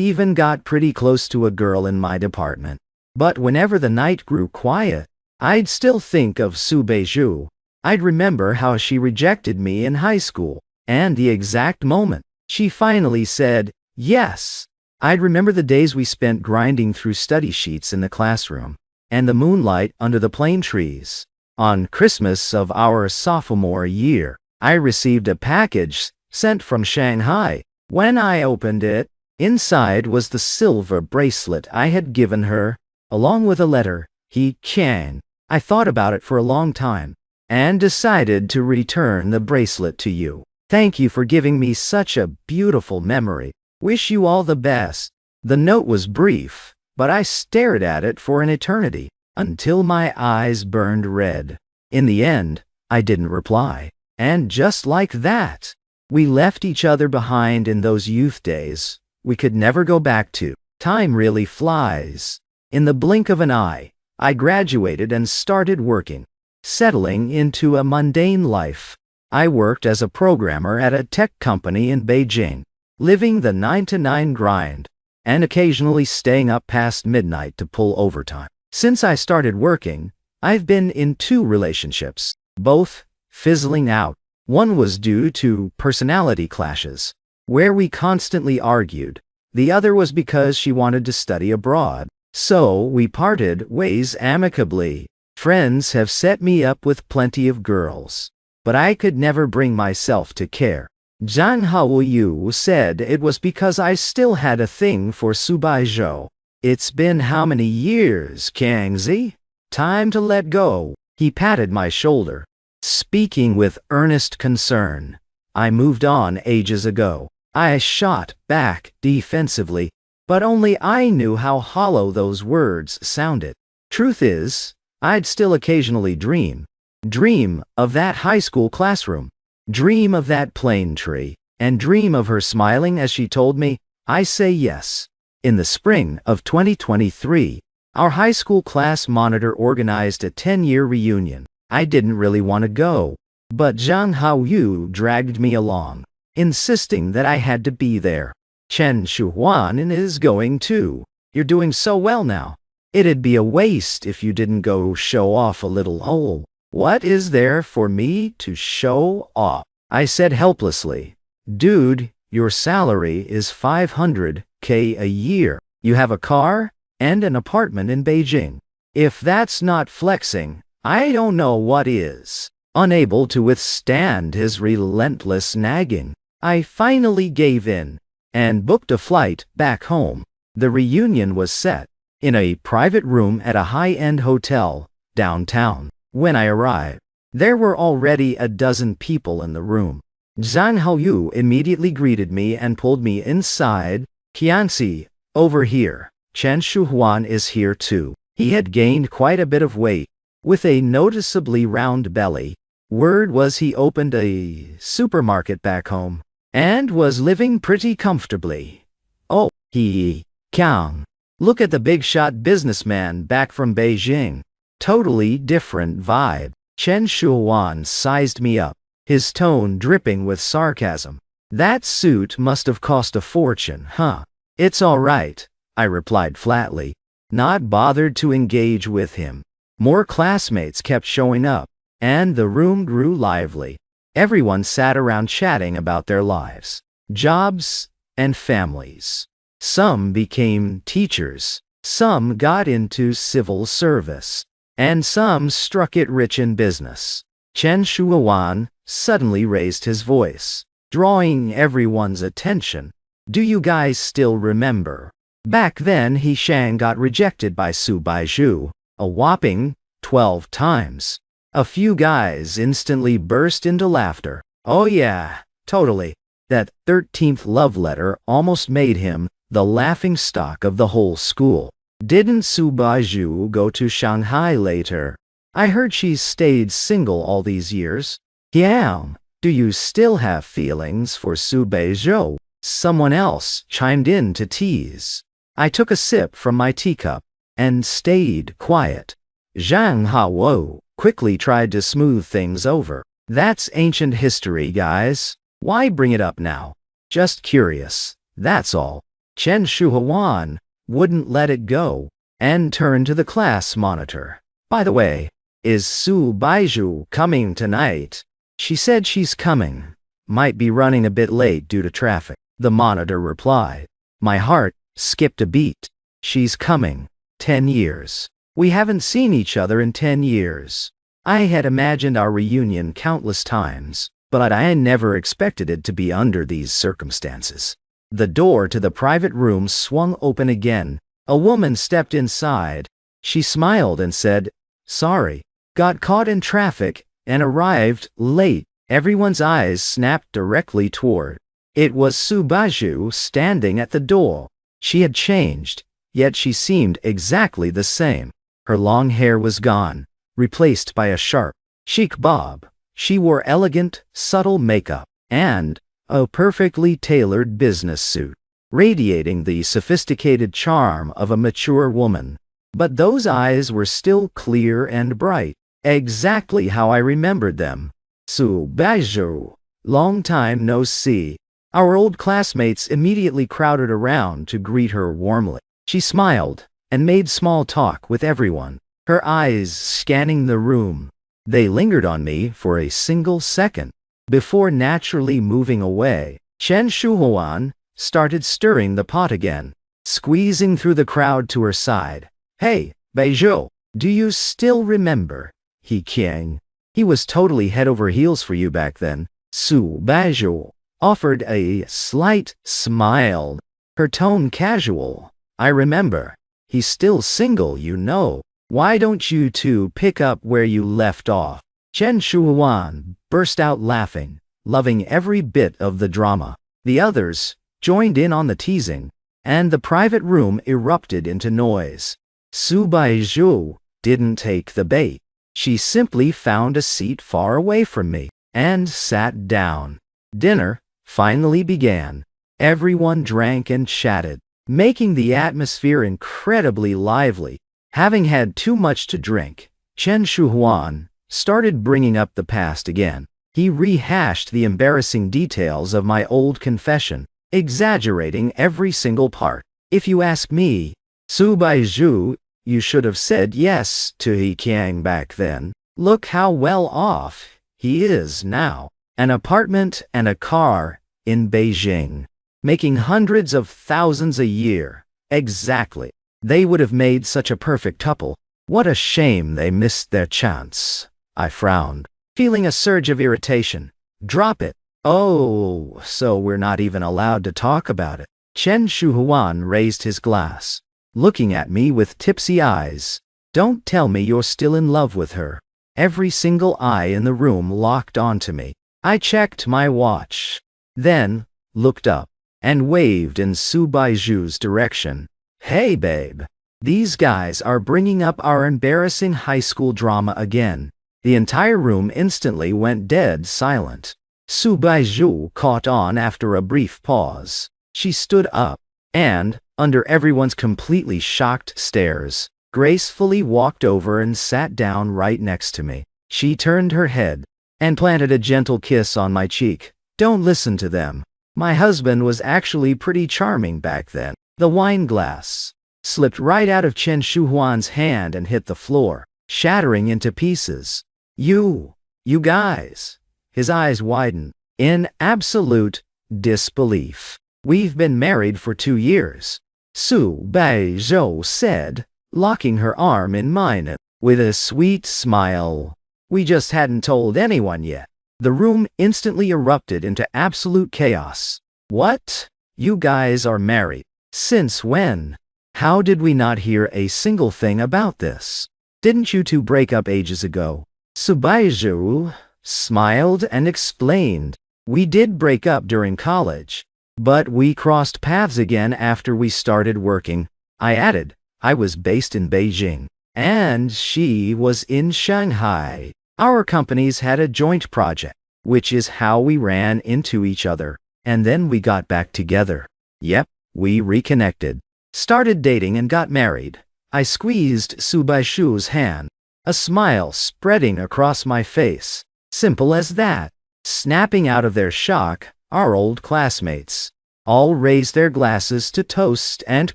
even got pretty close to a girl in my department. But whenever the night grew quiet, I'd still think of Su Beizhu. I'd remember how she rejected me in high school, and the exact moment she finally said yes. I'd remember the days we spent grinding through study sheets in the classroom, and the moonlight under the plane trees. On Christmas of our sophomore year, I received a package sent from Shanghai. When I opened it, inside was the silver bracelet I had given her, along with a letter. He Chang. I thought about it for a long time, and decided to return the bracelet to you. Thank you for giving me such a beautiful memory. Wish you all the best. The note was brief, but I stared at it for an eternity, until my eyes burned red. In the end, I didn't reply. And just like that, we left each other behind in those youth days we could never go back to. Time really flies. In the blink of an eye, I graduated and started working, settling into a mundane life. I worked as a programmer at a tech company in Beijing, living the 9-to-9 grind, and occasionally staying up past midnight to pull overtime. Since I started working, I've been in 2 relationships, both fizzling out. One was due to personality clashes, where we constantly argued. The other was because she wanted to study abroad. So we parted ways amicably. Friends have set me up with plenty of girls, but I could never bring myself to care. Zhang Haoyu said it was because I still had a thing for Su Baizhou. It's been how many years, Kangzi? Time to let go. He patted my shoulder, speaking with earnest concern. I moved on ages ago. I shot back defensively, but only I knew how hollow those words sounded. Truth is, I'd still occasionally dream. Dream of that high school classroom. Dream of that plane tree. And dream of her smiling as she told me, I say yes. In the spring of 2023, our high school class monitor organized a 10-year reunion. I didn't really want to go, but Zhang Haoyu dragged me along, insisting that I had to be there. Chen Shuhuan is going too. You're doing so well now. It'd be a waste if you didn't go show off a little hole. What is there for me to show off? I said helplessly. Dude, your salary is 500K a year. You have a car and an apartment in Beijing. If that's not flexing, I don't know what is. Unable to withstand his relentless nagging, I finally gave in and booked a flight back home. The reunion was set in a private room at a high-end hotel downtown. When I arrived, there were already a dozen people in the room. Zhang Haoyu immediately greeted me and pulled me inside. Qianxi, over here. Chen Shuhuan is here too. He had gained quite a bit of weight, with a noticeably round belly. Word was he opened a supermarket back home and was living pretty comfortably. Oh, he, Kang. Look at the big-shot businessman back from Beijing. Totally different vibe. Chen Shuhuan sized me up, his tone dripping with sarcasm. That suit must have cost a fortune, huh? It's all right, I replied flatly, not bothered to engage with him. More classmates kept showing up, and the room grew lively. Everyone sat around chatting about their lives, jobs, and families. Some became teachers, some got into civil service, and some struck it rich in business. Chen Shuhuan suddenly raised his voice, drawing everyone's attention. Do you guys still remember? Back then He Shang got rejected by Su Baizhou, a whopping 12 times. A few guys instantly burst into laughter. Oh yeah, totally. That 13th love letter almost made him the laughingstock of the whole school. Didn't Su Baizhou go to Shanghai later? I heard she's stayed single all these years. Yang, do you still have feelings for Su Baizhou? Someone else chimed in to tease. I took a sip from my teacup and stayed quiet. Zhang Haoyu quickly tried to smooth things over. That's ancient history, guys. Why bring it up now? Just curious, that's all. Chen Shuhuan wouldn't let it go and turned to the class monitor. By the way, is Su Baizhou coming tonight? She said she's coming. Might be running a bit late due to traffic. The monitor replied. My heart skipped a beat. She's coming. 10 years. We haven't seen each other in 10 years. I had imagined our reunion countless times, but I never expected it to be under these circumstances. The door to the private room swung open again. A woman stepped inside. She smiled and said, "Sorry, got caught in traffic and arrived late." Everyone's eyes snapped directly toward. It was Subaju standing at the door. She had changed, yet she seemed exactly the same. Her long hair was gone, replaced by a sharp, chic bob. She wore elegant, subtle makeup and a perfectly tailored business suit, radiating the sophisticated charm of a mature woman. But those eyes were still clear and bright, exactly how I remembered them. Subaju, long time no see. Our old classmates immediately crowded around to greet her warmly. She smiled and made small talk with everyone, her eyes scanning the room. They lingered on me for a single second, before naturally moving away. Chen Shuhuan started stirring the pot again, squeezing through the crowd to her side. "Hey, Beizhou, do you still remember He Qiang? He was totally head over heels for you back then." Subaju offered a slight smile, her tone casual. "I remember. He's still single, you know. Why don't you two pick up where you left off?" Chen Shuhuan burst out laughing, loving every bit of the drama. The others joined in on the teasing, and the private room erupted into noise. Subaju didn't take the bait. She simply found a seat far away from me and sat down. Dinner finally began. Everyone drank and chatted, making the atmosphere incredibly lively. Having had too much to drink, Chen Shuhuan started bringing up the past again. He rehashed the embarrassing details of my old confession, exaggerating every single part. "If you ask me, Subaju, you should have said yes to He Qiang back then. Look how well off he is now. An apartment and a car in Beijing, making hundreds of thousands a year." Exactly. They would have made such a perfect couple. What a shame they missed their chance. I frowned, feeling a surge of irritation. "Drop it." "Oh, so we're not even allowed to talk about it." Chen Shuhuan raised his glass, looking at me with tipsy eyes. "Don't tell me you're still in love with her." Every single eye in the room locked onto me. I checked my watch, then looked up and waved in Subaju's direction. "Hey babe, these guys are bringing up our embarrassing high school drama again." The entire room instantly went dead silent. Subaju caught on after a brief pause. She stood up and, under everyone's completely shocked stares, gracefully walked over and sat down right next to me. She turned her head and planted a gentle kiss on my cheek. "Don't listen to them. My husband was actually pretty charming back then." The wine glass slipped right out of Chen Shuhuan's hand and hit the floor, shattering into pieces. You guys." His eyes widened in absolute disbelief. "We've been married for 2 years," Subaju said, locking her arm in mine with a sweet smile. "We just hadn't told anyone yet." The room instantly erupted into absolute chaos. "What? You guys are married? Since when? How did we not hear a single thing about this? Didn't you two break up ages ago?" Subaju smiled and explained. "We did break up during college, but we crossed paths again after we started working." I added, "I was based in Beijing, and she was in Shanghai. Our companies had a joint project, which is how we ran into each other, and then we got back together. Yep, we reconnected, started dating and got married." I squeezed Subaju's hand, a smile spreading across my face. Simple as that. Snapping out of their shock, our old classmates all raised their glasses to toast and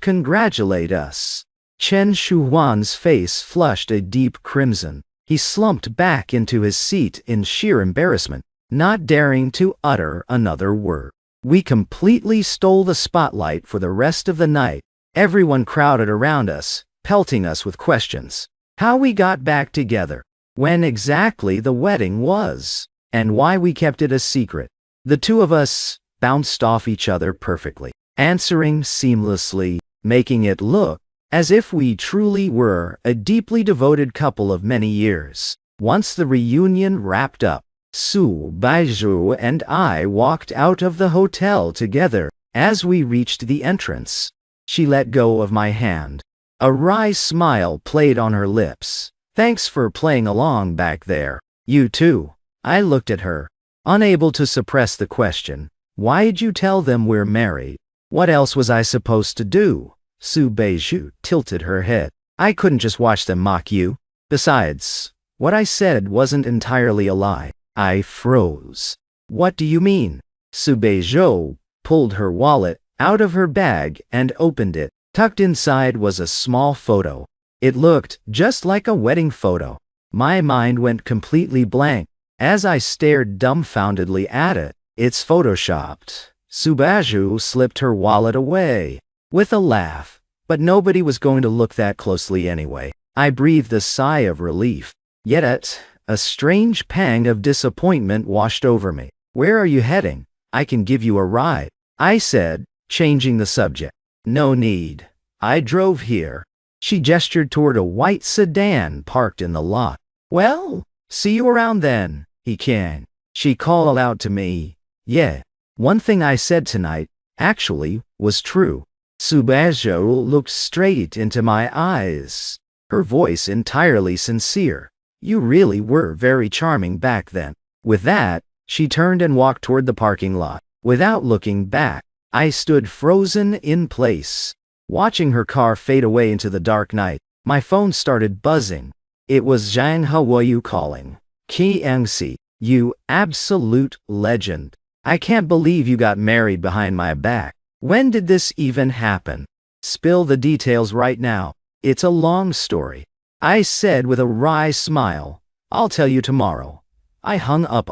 congratulate us. Chen Shuhuan's face flushed a deep crimson. He slumped back into his seat in sheer embarrassment, not daring to utter another word. We completely stole the spotlight for the rest of the night. Everyone crowded around us, pelting us with questions. How we got back together, when exactly the wedding was, and why we kept it a secret. The two of us bounced off each other perfectly, answering seamlessly, making it look as if we truly were a deeply devoted couple of many years. Once the reunion wrapped up, Su Baizhu and I walked out of the hotel together. As we reached the entrance, she let go of my hand. A wry smile played on her lips. Thanks for playing along back there. You too. I looked at her, unable to suppress the question. Why'd you tell them we're married? What else was I supposed to do? Su Beiju tilted her head. I couldn't just watch them mock you. Besides, what I said wasn't entirely a lie. I froze. What do you mean? Su Beiju pulled her wallet out of her bag and opened it. Tucked inside was a small photo. It looked just like a wedding photo. My mind went completely blank as I stared dumbfoundedly at it. It's photoshopped. Su Baizhu slipped her wallet away with a laugh, but nobody was going to look that closely anyway. I breathed a sigh of relief, yet a strange pang of disappointment washed over me. Where are you heading? I can give you a ride, I said, changing the subject. No need. I drove here. She gestured toward a white sedan parked in the lot. Well, see you around then, he can. She called out to me. Yeah, one thing I said tonight, actually, was true. Su Baizhu looked straight into my eyes, her voice entirely sincere. You really were very charming back then. With that, she turned and walked toward the parking lot. Without looking back, I stood frozen in place, watching her car fade away into the dark night. My phone started buzzing. It was Zhang Heoyu calling. Qiangxi, you absolute legend. I can't believe you got married behind my back. When did this even happen? Spill the details right now. It's a long story, I said with a wry smile. I'll tell you tomorrow. I hung up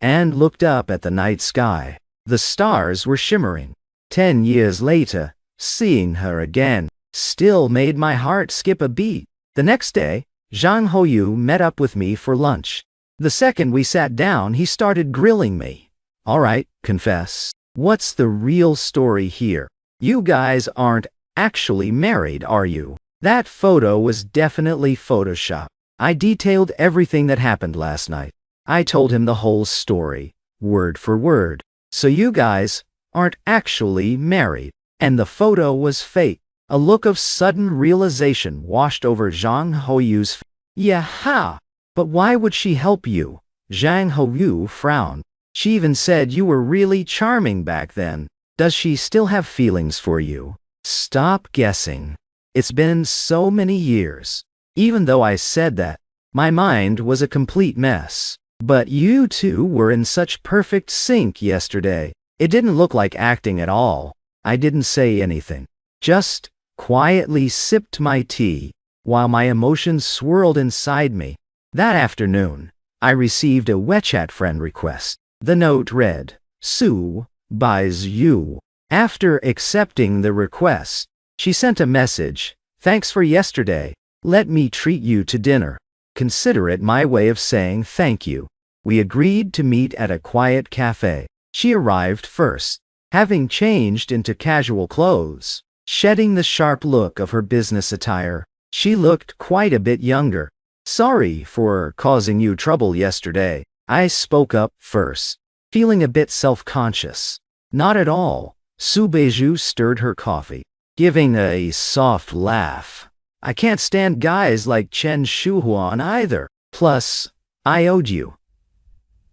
and looked up at the night sky. The stars were shimmering. 10 years later, seeing her again still made my heart skip a beat. The next day, Zhang Heoyu met up with me for lunch. The second we sat down, he started grilling me. All right, confess. What's the real story here? You guys aren't actually married, are you? That photo was definitely Photoshopped. I detailed everything that happened last night. I told him the whole story, word for word. So you guys aren't actually married, and the photo was fake. A look of sudden realization washed over Zhang Heoyu's face. Yeah, ha! But why would she help you? Zhang Heoyu frowned. She even said you were really charming back then. Does she still have feelings for you? Stop guessing. It's been so many years. Even though I said that, my mind was a complete mess. But you two were in such perfect sync yesterday. It didn't look like acting at all. I didn't say anything. Just quietly sipped my tea, while my emotions swirled inside me. That afternoon, I received a WeChat friend request. The note read, Su Baizhu. After accepting the request, she sent a message. Thanks for yesterday. Let me treat you to dinner. Consider it my way of saying thank you. We agreed to meet at a quiet cafe. She arrived first, having changed into casual clothes, shedding the sharp look of her business attire. She looked quite a bit younger. Sorry for causing you trouble yesterday. I spoke up first, feeling a bit self-conscious. Not at all. Su Beiju stirred her coffee, giving a soft laugh. I can't stand guys like Chen Shuhuan either. Plus, I owed you.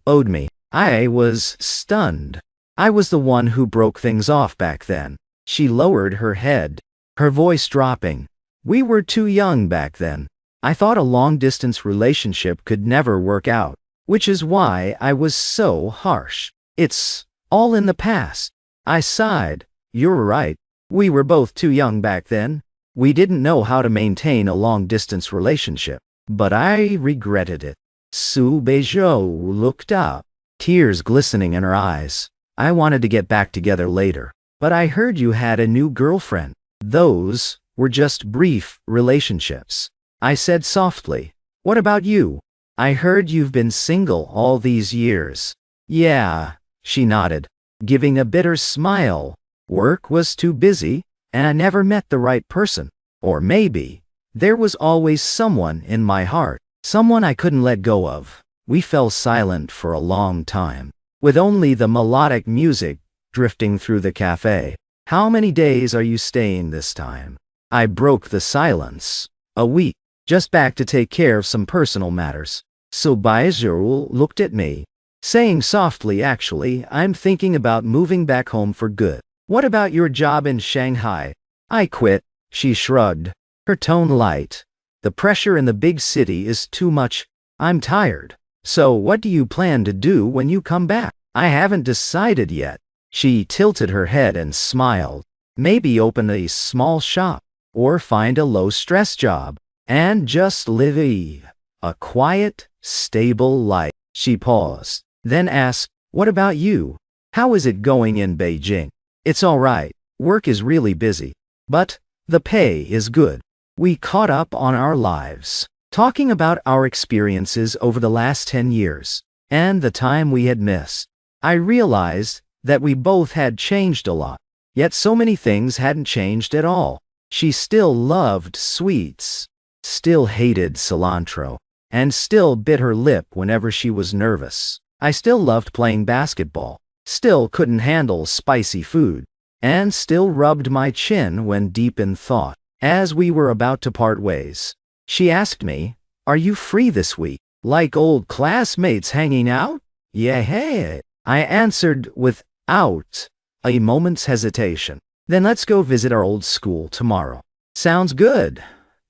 Owed me. I was stunned. I was the one who broke things off back then. She lowered her head, her voice dropping. We were too young back then. I thought a long-distance relationship could never work out, which is why I was so harsh. It's all in the past. I sighed. You're right. We were both too young back then. We didn't know how to maintain a long-distance relationship. But I regretted it. Su Beiju looked up, tears glistening in her eyes. I wanted to get back together later. But I heard you had a new girlfriend. Those were just brief relationships. I said softly, "What about you? I heard you've been single all these years." "Yeah," she nodded, giving a bitter smile. "Work was too busy, and I never met the right person. Or maybe there was always someone in my heart, someone I couldn't let go of." We fell silent for a long time, with only the melodic music drifting through the cafe. "How many days are you staying this time?" I broke the silence. "A week, just back to take care of some personal matters." So Baizhou looked at me, saying softly, "Actually, I'm thinking about moving back home for good." "What about your job in Shanghai?" "I quit," she shrugged, her tone light. "The pressure in the big city is too much. I'm tired." "So what do you plan to do when you come back?" "I haven't decided yet." She tilted her head and smiled. "Maybe open a small shop, or find a low-stress job, and just live a quiet, stable life." She paused, then asked, "What about you? How is it going in Beijing?" "It's all right. Work is really busy, but the pay is good." We caught up on our lives, talking about our experiences over the last 10 years, and the time we had missed. I realized that we both had changed a lot, yet so many things hadn't changed at all. She still loved sweets, still hated cilantro, and still bit her lip whenever she was nervous. I still loved playing basketball, still couldn't handle spicy food, and still rubbed my chin when deep in thought. As we were about to part ways, she asked me, "Are you free this week? Like old classmates hanging out?" "Yeah, hey," I answered without a moment's hesitation. "Then let's go visit our old school tomorrow." "Sounds good."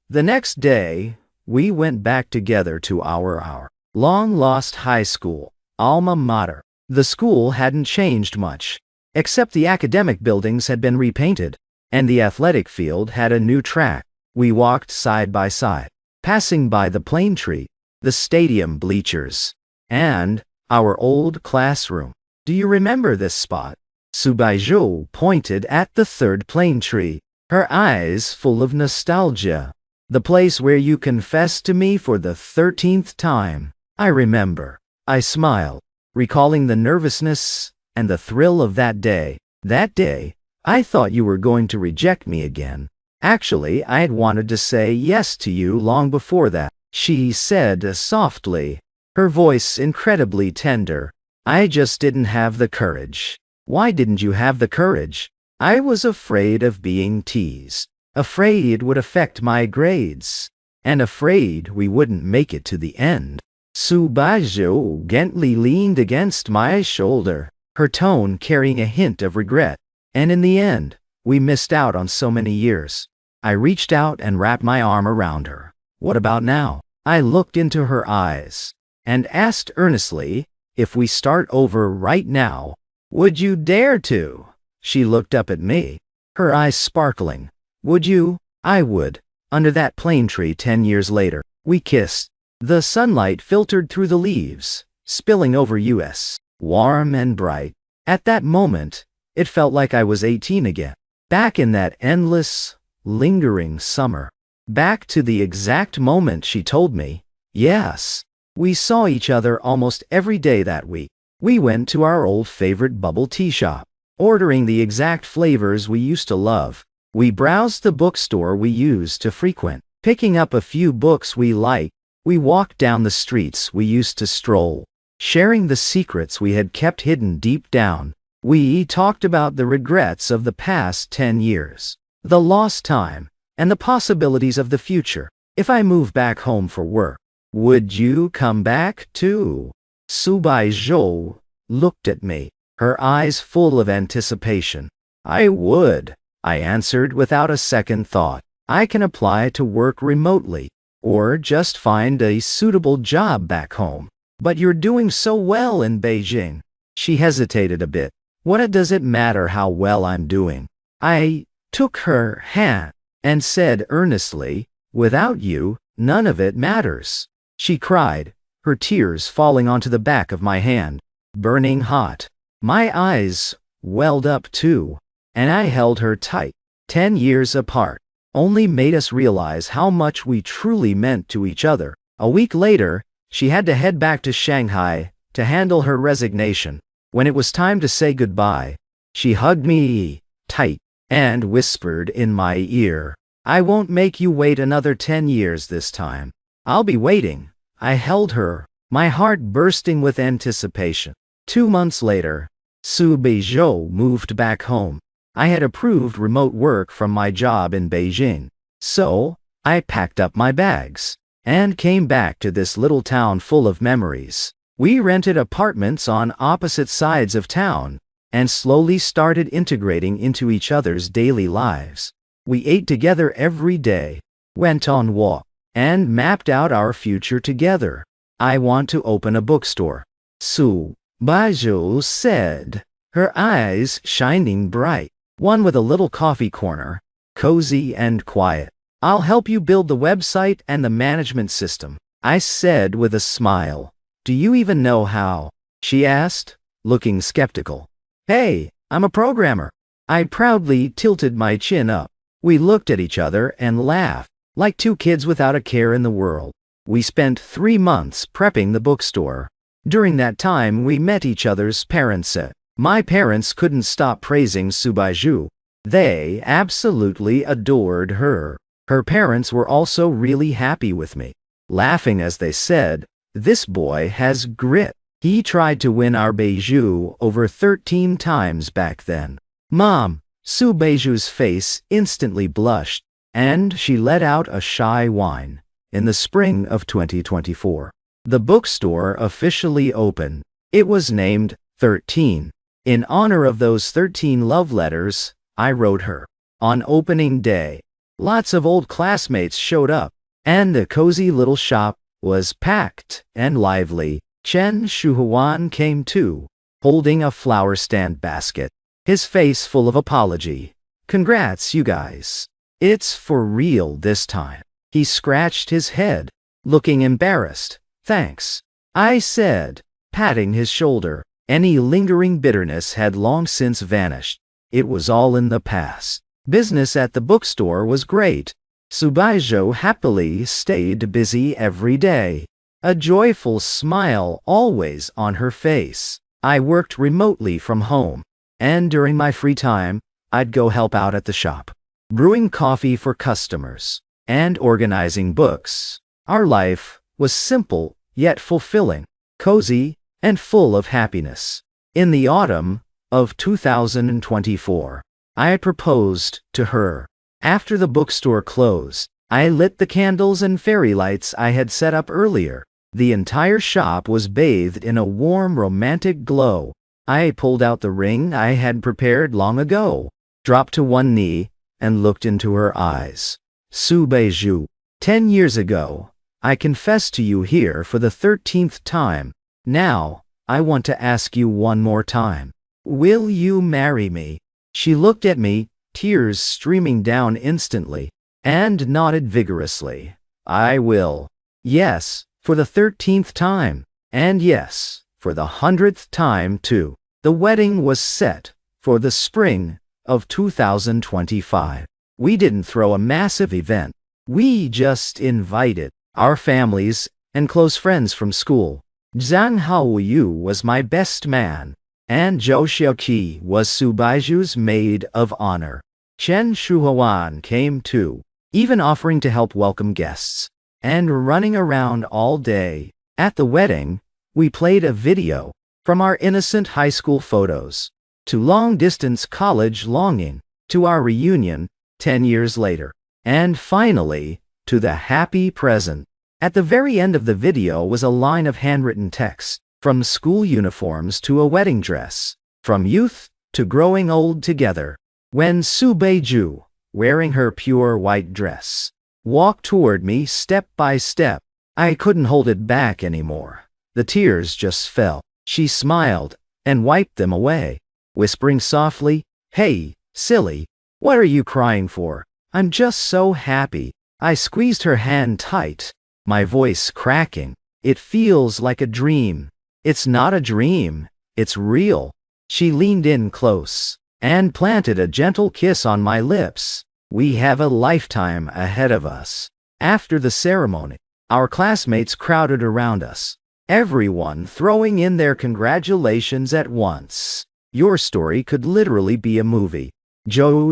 The next day, we went back together to our long-lost high school, alma mater. The school hadn't changed much, except the academic buildings had been repainted, and the athletic field had a new track. We walked side by side, passing by the plane tree, the stadium bleachers, and our old classroom. "Do you remember this spot?" Subaizhou pointed at the third plane tree, her eyes full of nostalgia. "The place where you confessed to me for the 13th time." "I remember." I smiled, recalling the nervousness and the thrill of that day. "That day, I thought you were going to reject me again. Actually, I had wanted to say yes to you long before that," she said softly, her voice incredibly tender. "I just didn't have the courage." "Why didn't you have the courage?" "I was afraid of being teased, afraid it would affect my grades, and afraid we wouldn't make it to the end." Subaizhou gently leaned against my shoulder, her tone carrying a hint of regret. "And in the end, we missed out on so many years." I reached out and wrapped my arm around her. "What about now?" I looked into her eyes and asked earnestly, "If we start over right now, would you dare to?" She looked up at me, her eyes sparkling. "Would you?" "I would." Under that plane tree 10 years later, we kissed. The sunlight filtered through the leaves, spilling over us, warm and bright. At that moment, it felt like I was 18 again, back in that endless, lingering summer. Back to the exact moment she told me, yes. We saw each other almost every day that week. We went to our old favorite bubble tea shop, ordering the exact flavors we used to love. We browsed the bookstore we used to frequent, picking up a few books we liked. We walked down the streets we used to stroll, sharing the secrets we had kept hidden deep down. We talked about the regrets of the past 10 years, the lost time, and the possibilities of the future. "If I move back home for work, would you come back too?" Subaizhou looked at me, her eyes full of anticipation. "I would," I answered without a second thought. "I can apply to work remotely, or just find a suitable job back home." "But you're doing so well in Beijing." She hesitated a bit. "What does it matter how well I'm doing?" I took her hand and said earnestly, "Without you, none of it matters." She cried, her tears falling onto the back of my hand, burning hot. My eyes welled up too, and I held her tight, 10 years apart, only made us realize how much we truly meant to each other. A week later, she had to head back to Shanghai to handle her resignation. When it was time to say goodbye, she hugged me tight and whispered in my ear, "I won't make you wait another 10 years this time. I'll be waiting." I held her, my heart bursting with anticipation. 2 months later, Su Beizhou moved back home. I had approved remote work from my job in Beijing, so I packed up my bags and came back to this little town full of memories. We rented apartments on opposite sides of town and slowly started integrating into each other's daily lives. We ate together every day, went on walks, and mapped out our future together. "I want to open a bookstore," Su Beizhou said, her eyes shining bright. "One with a little coffee corner, cozy and quiet. I'll help you build the website and the management system," I said with a smile. "Do you even know how?" she asked, looking skeptical. "Hey, I'm a programmer." I proudly tilted my chin up. We looked at each other and laughed, like two kids without a care in the world. We spent 3 months prepping the bookstore. During that time, we met each other's parents. My parents couldn't stop praising Su Beizhou. They absolutely adored her. Her parents were also really happy with me, laughing as they said, "This boy has grit." He tried to win our Beizhou over 13 times back then. "Mom," Su Beizhou's face instantly blushed, and she let out a shy whine. In the spring of 2024, the bookstore officially opened. It was named 13. In honor of those 13 love letters I wrote her. On opening day, lots of old classmates showed up, and the cozy little shop was packed and lively. Chen Shuhuan came too, holding a flower stand basket, his face full of apology. "Congrats, you guys. It's for real this time." He scratched his head, looking embarrassed. "Thanks," I said, patting his shoulder. Any lingering bitterness had long since vanished. It was all in the past. Business at the bookstore was great. Su Beizhou happily stayed busy every day, a joyful smile always on her face. I worked remotely from home, and during my free time, I'd go help out at the shop, brewing coffee for customers and organizing books. Our life was simple yet fulfilling, cozy, and full of happiness. In the autumn of 2024, I proposed to her. After the bookstore closed, I lit the candles and fairy lights I had set up earlier. The entire shop was bathed in a warm, romantic glow. I pulled out the ring I had prepared long ago, dropped to one knee, and looked into her eyes. "Su Beizhou, 10 years ago, I confessed to you here for the 13th time. Now, I want to ask you one more time. Will you marry me?" She looked at me, tears streaming down instantly, and nodded vigorously. "I will. Yes, for the 13th time. And yes, for the 100th time too." The wedding was set for the spring of 2025. We didn't throw a massive event. We just invited our families and close friends from school. Zhang Haoyu was my best man, and Zhou Xiaoqi was Su Beizhou's maid of honor. Chen Shuhuan came too, even offering to help welcome guests, and running around all day. At the wedding, we played a video, from our innocent high school photos, to long-distance college longing, to our reunion 10 years later, and finally, to the happy present. At the very end of the video was a line of handwritten text, from school uniforms to a wedding dress, from youth to growing old together. When Su Beizhou, wearing her pure white dress, walked toward me step by step, I couldn't hold it back anymore. The tears just fell. She smiled and wiped them away, whispering softly, "Hey, silly, what are you crying for? I'm just so happy." I squeezed her hand tight, my voice cracking. "It feels like a dream." "It's not a dream, it's real." She leaned in close, and planted a gentle kiss on my lips. We have a lifetime ahead of us. After the ceremony, our classmates crowded around us, everyone throwing in their congratulations at once. Your story could literally be a movie, Zhou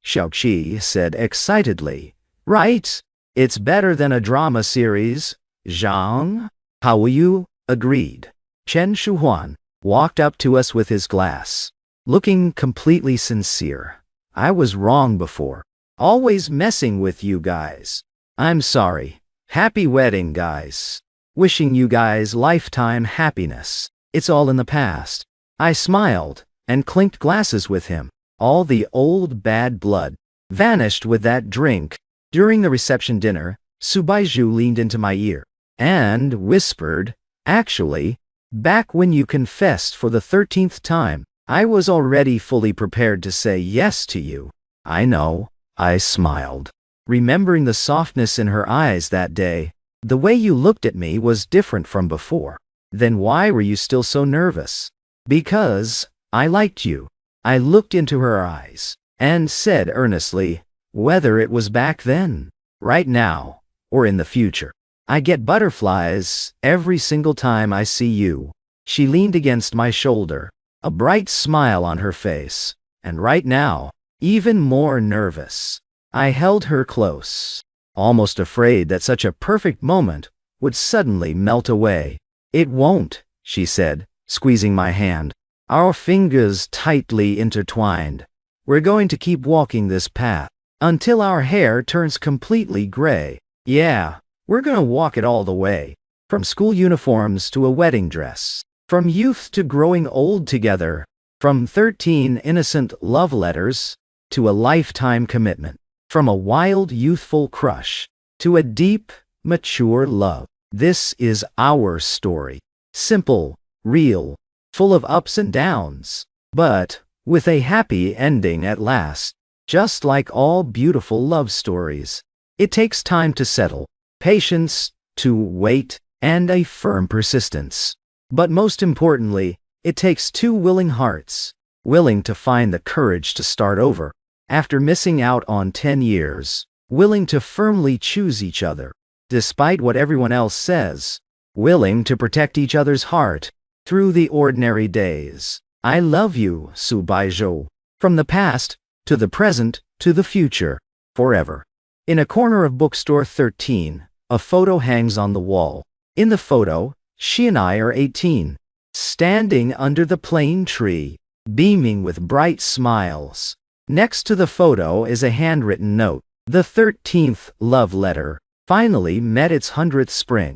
Xiaoqi said excitedly. Right? It's better than a drama series. Zhang? How will you? Agreed. Chen Shuhuan walked up to us with his glass, looking completely sincere. I was wrong before. Always messing with you guys. I'm sorry. Happy wedding, guys. Wishing you guys lifetime happiness. It's all in the past. I smiled and clinked glasses with him. All the old bad blood vanished with that drink. During the reception dinner, Subaiju leaned into my ear and whispered, actually, back when you confessed for the 13th time, I was already fully prepared to say yes to you. I know, I smiled, remembering the softness in her eyes that day. The way you looked at me was different from before. Then why were you still so nervous? Because I liked you. I looked into her eyes and said earnestly, whether it was back then, right now, or in the future, I get butterflies every single time I see you. She leaned against my shoulder, a bright smile on her face, and right now, even more nervous. I held her close, almost afraid that such a perfect moment would suddenly melt away. It won't, she said, squeezing my hand, our fingers tightly intertwined. We're going to keep walking this path until our hair turns completely gray. Yeah, we're gonna walk it all the way, from school uniforms to a wedding dress, from youth to growing old together, from 13 innocent love letters to a lifetime commitment, from a wild youthful crush to a deep, mature love. This is our story. Simple, real, full of ups and downs, but with a happy ending at last. Just like all beautiful love stories, it takes time to settle, patience to wait, and a firm persistence. But most importantly, it takes two willing hearts, willing to find the courage to start over after missing out on 10 years, willing to firmly choose each other, despite what everyone else says, willing to protect each other's heart through the ordinary days. I love you, Subaiju. From the past, to the present, to the future, forever. In a corner of bookstore 13, a photo hangs on the wall. In the photo, she and I are 18, standing under the plane tree, beaming with bright smiles. Next to the photo is a handwritten note. The 13th love letter finally met its 100th spring.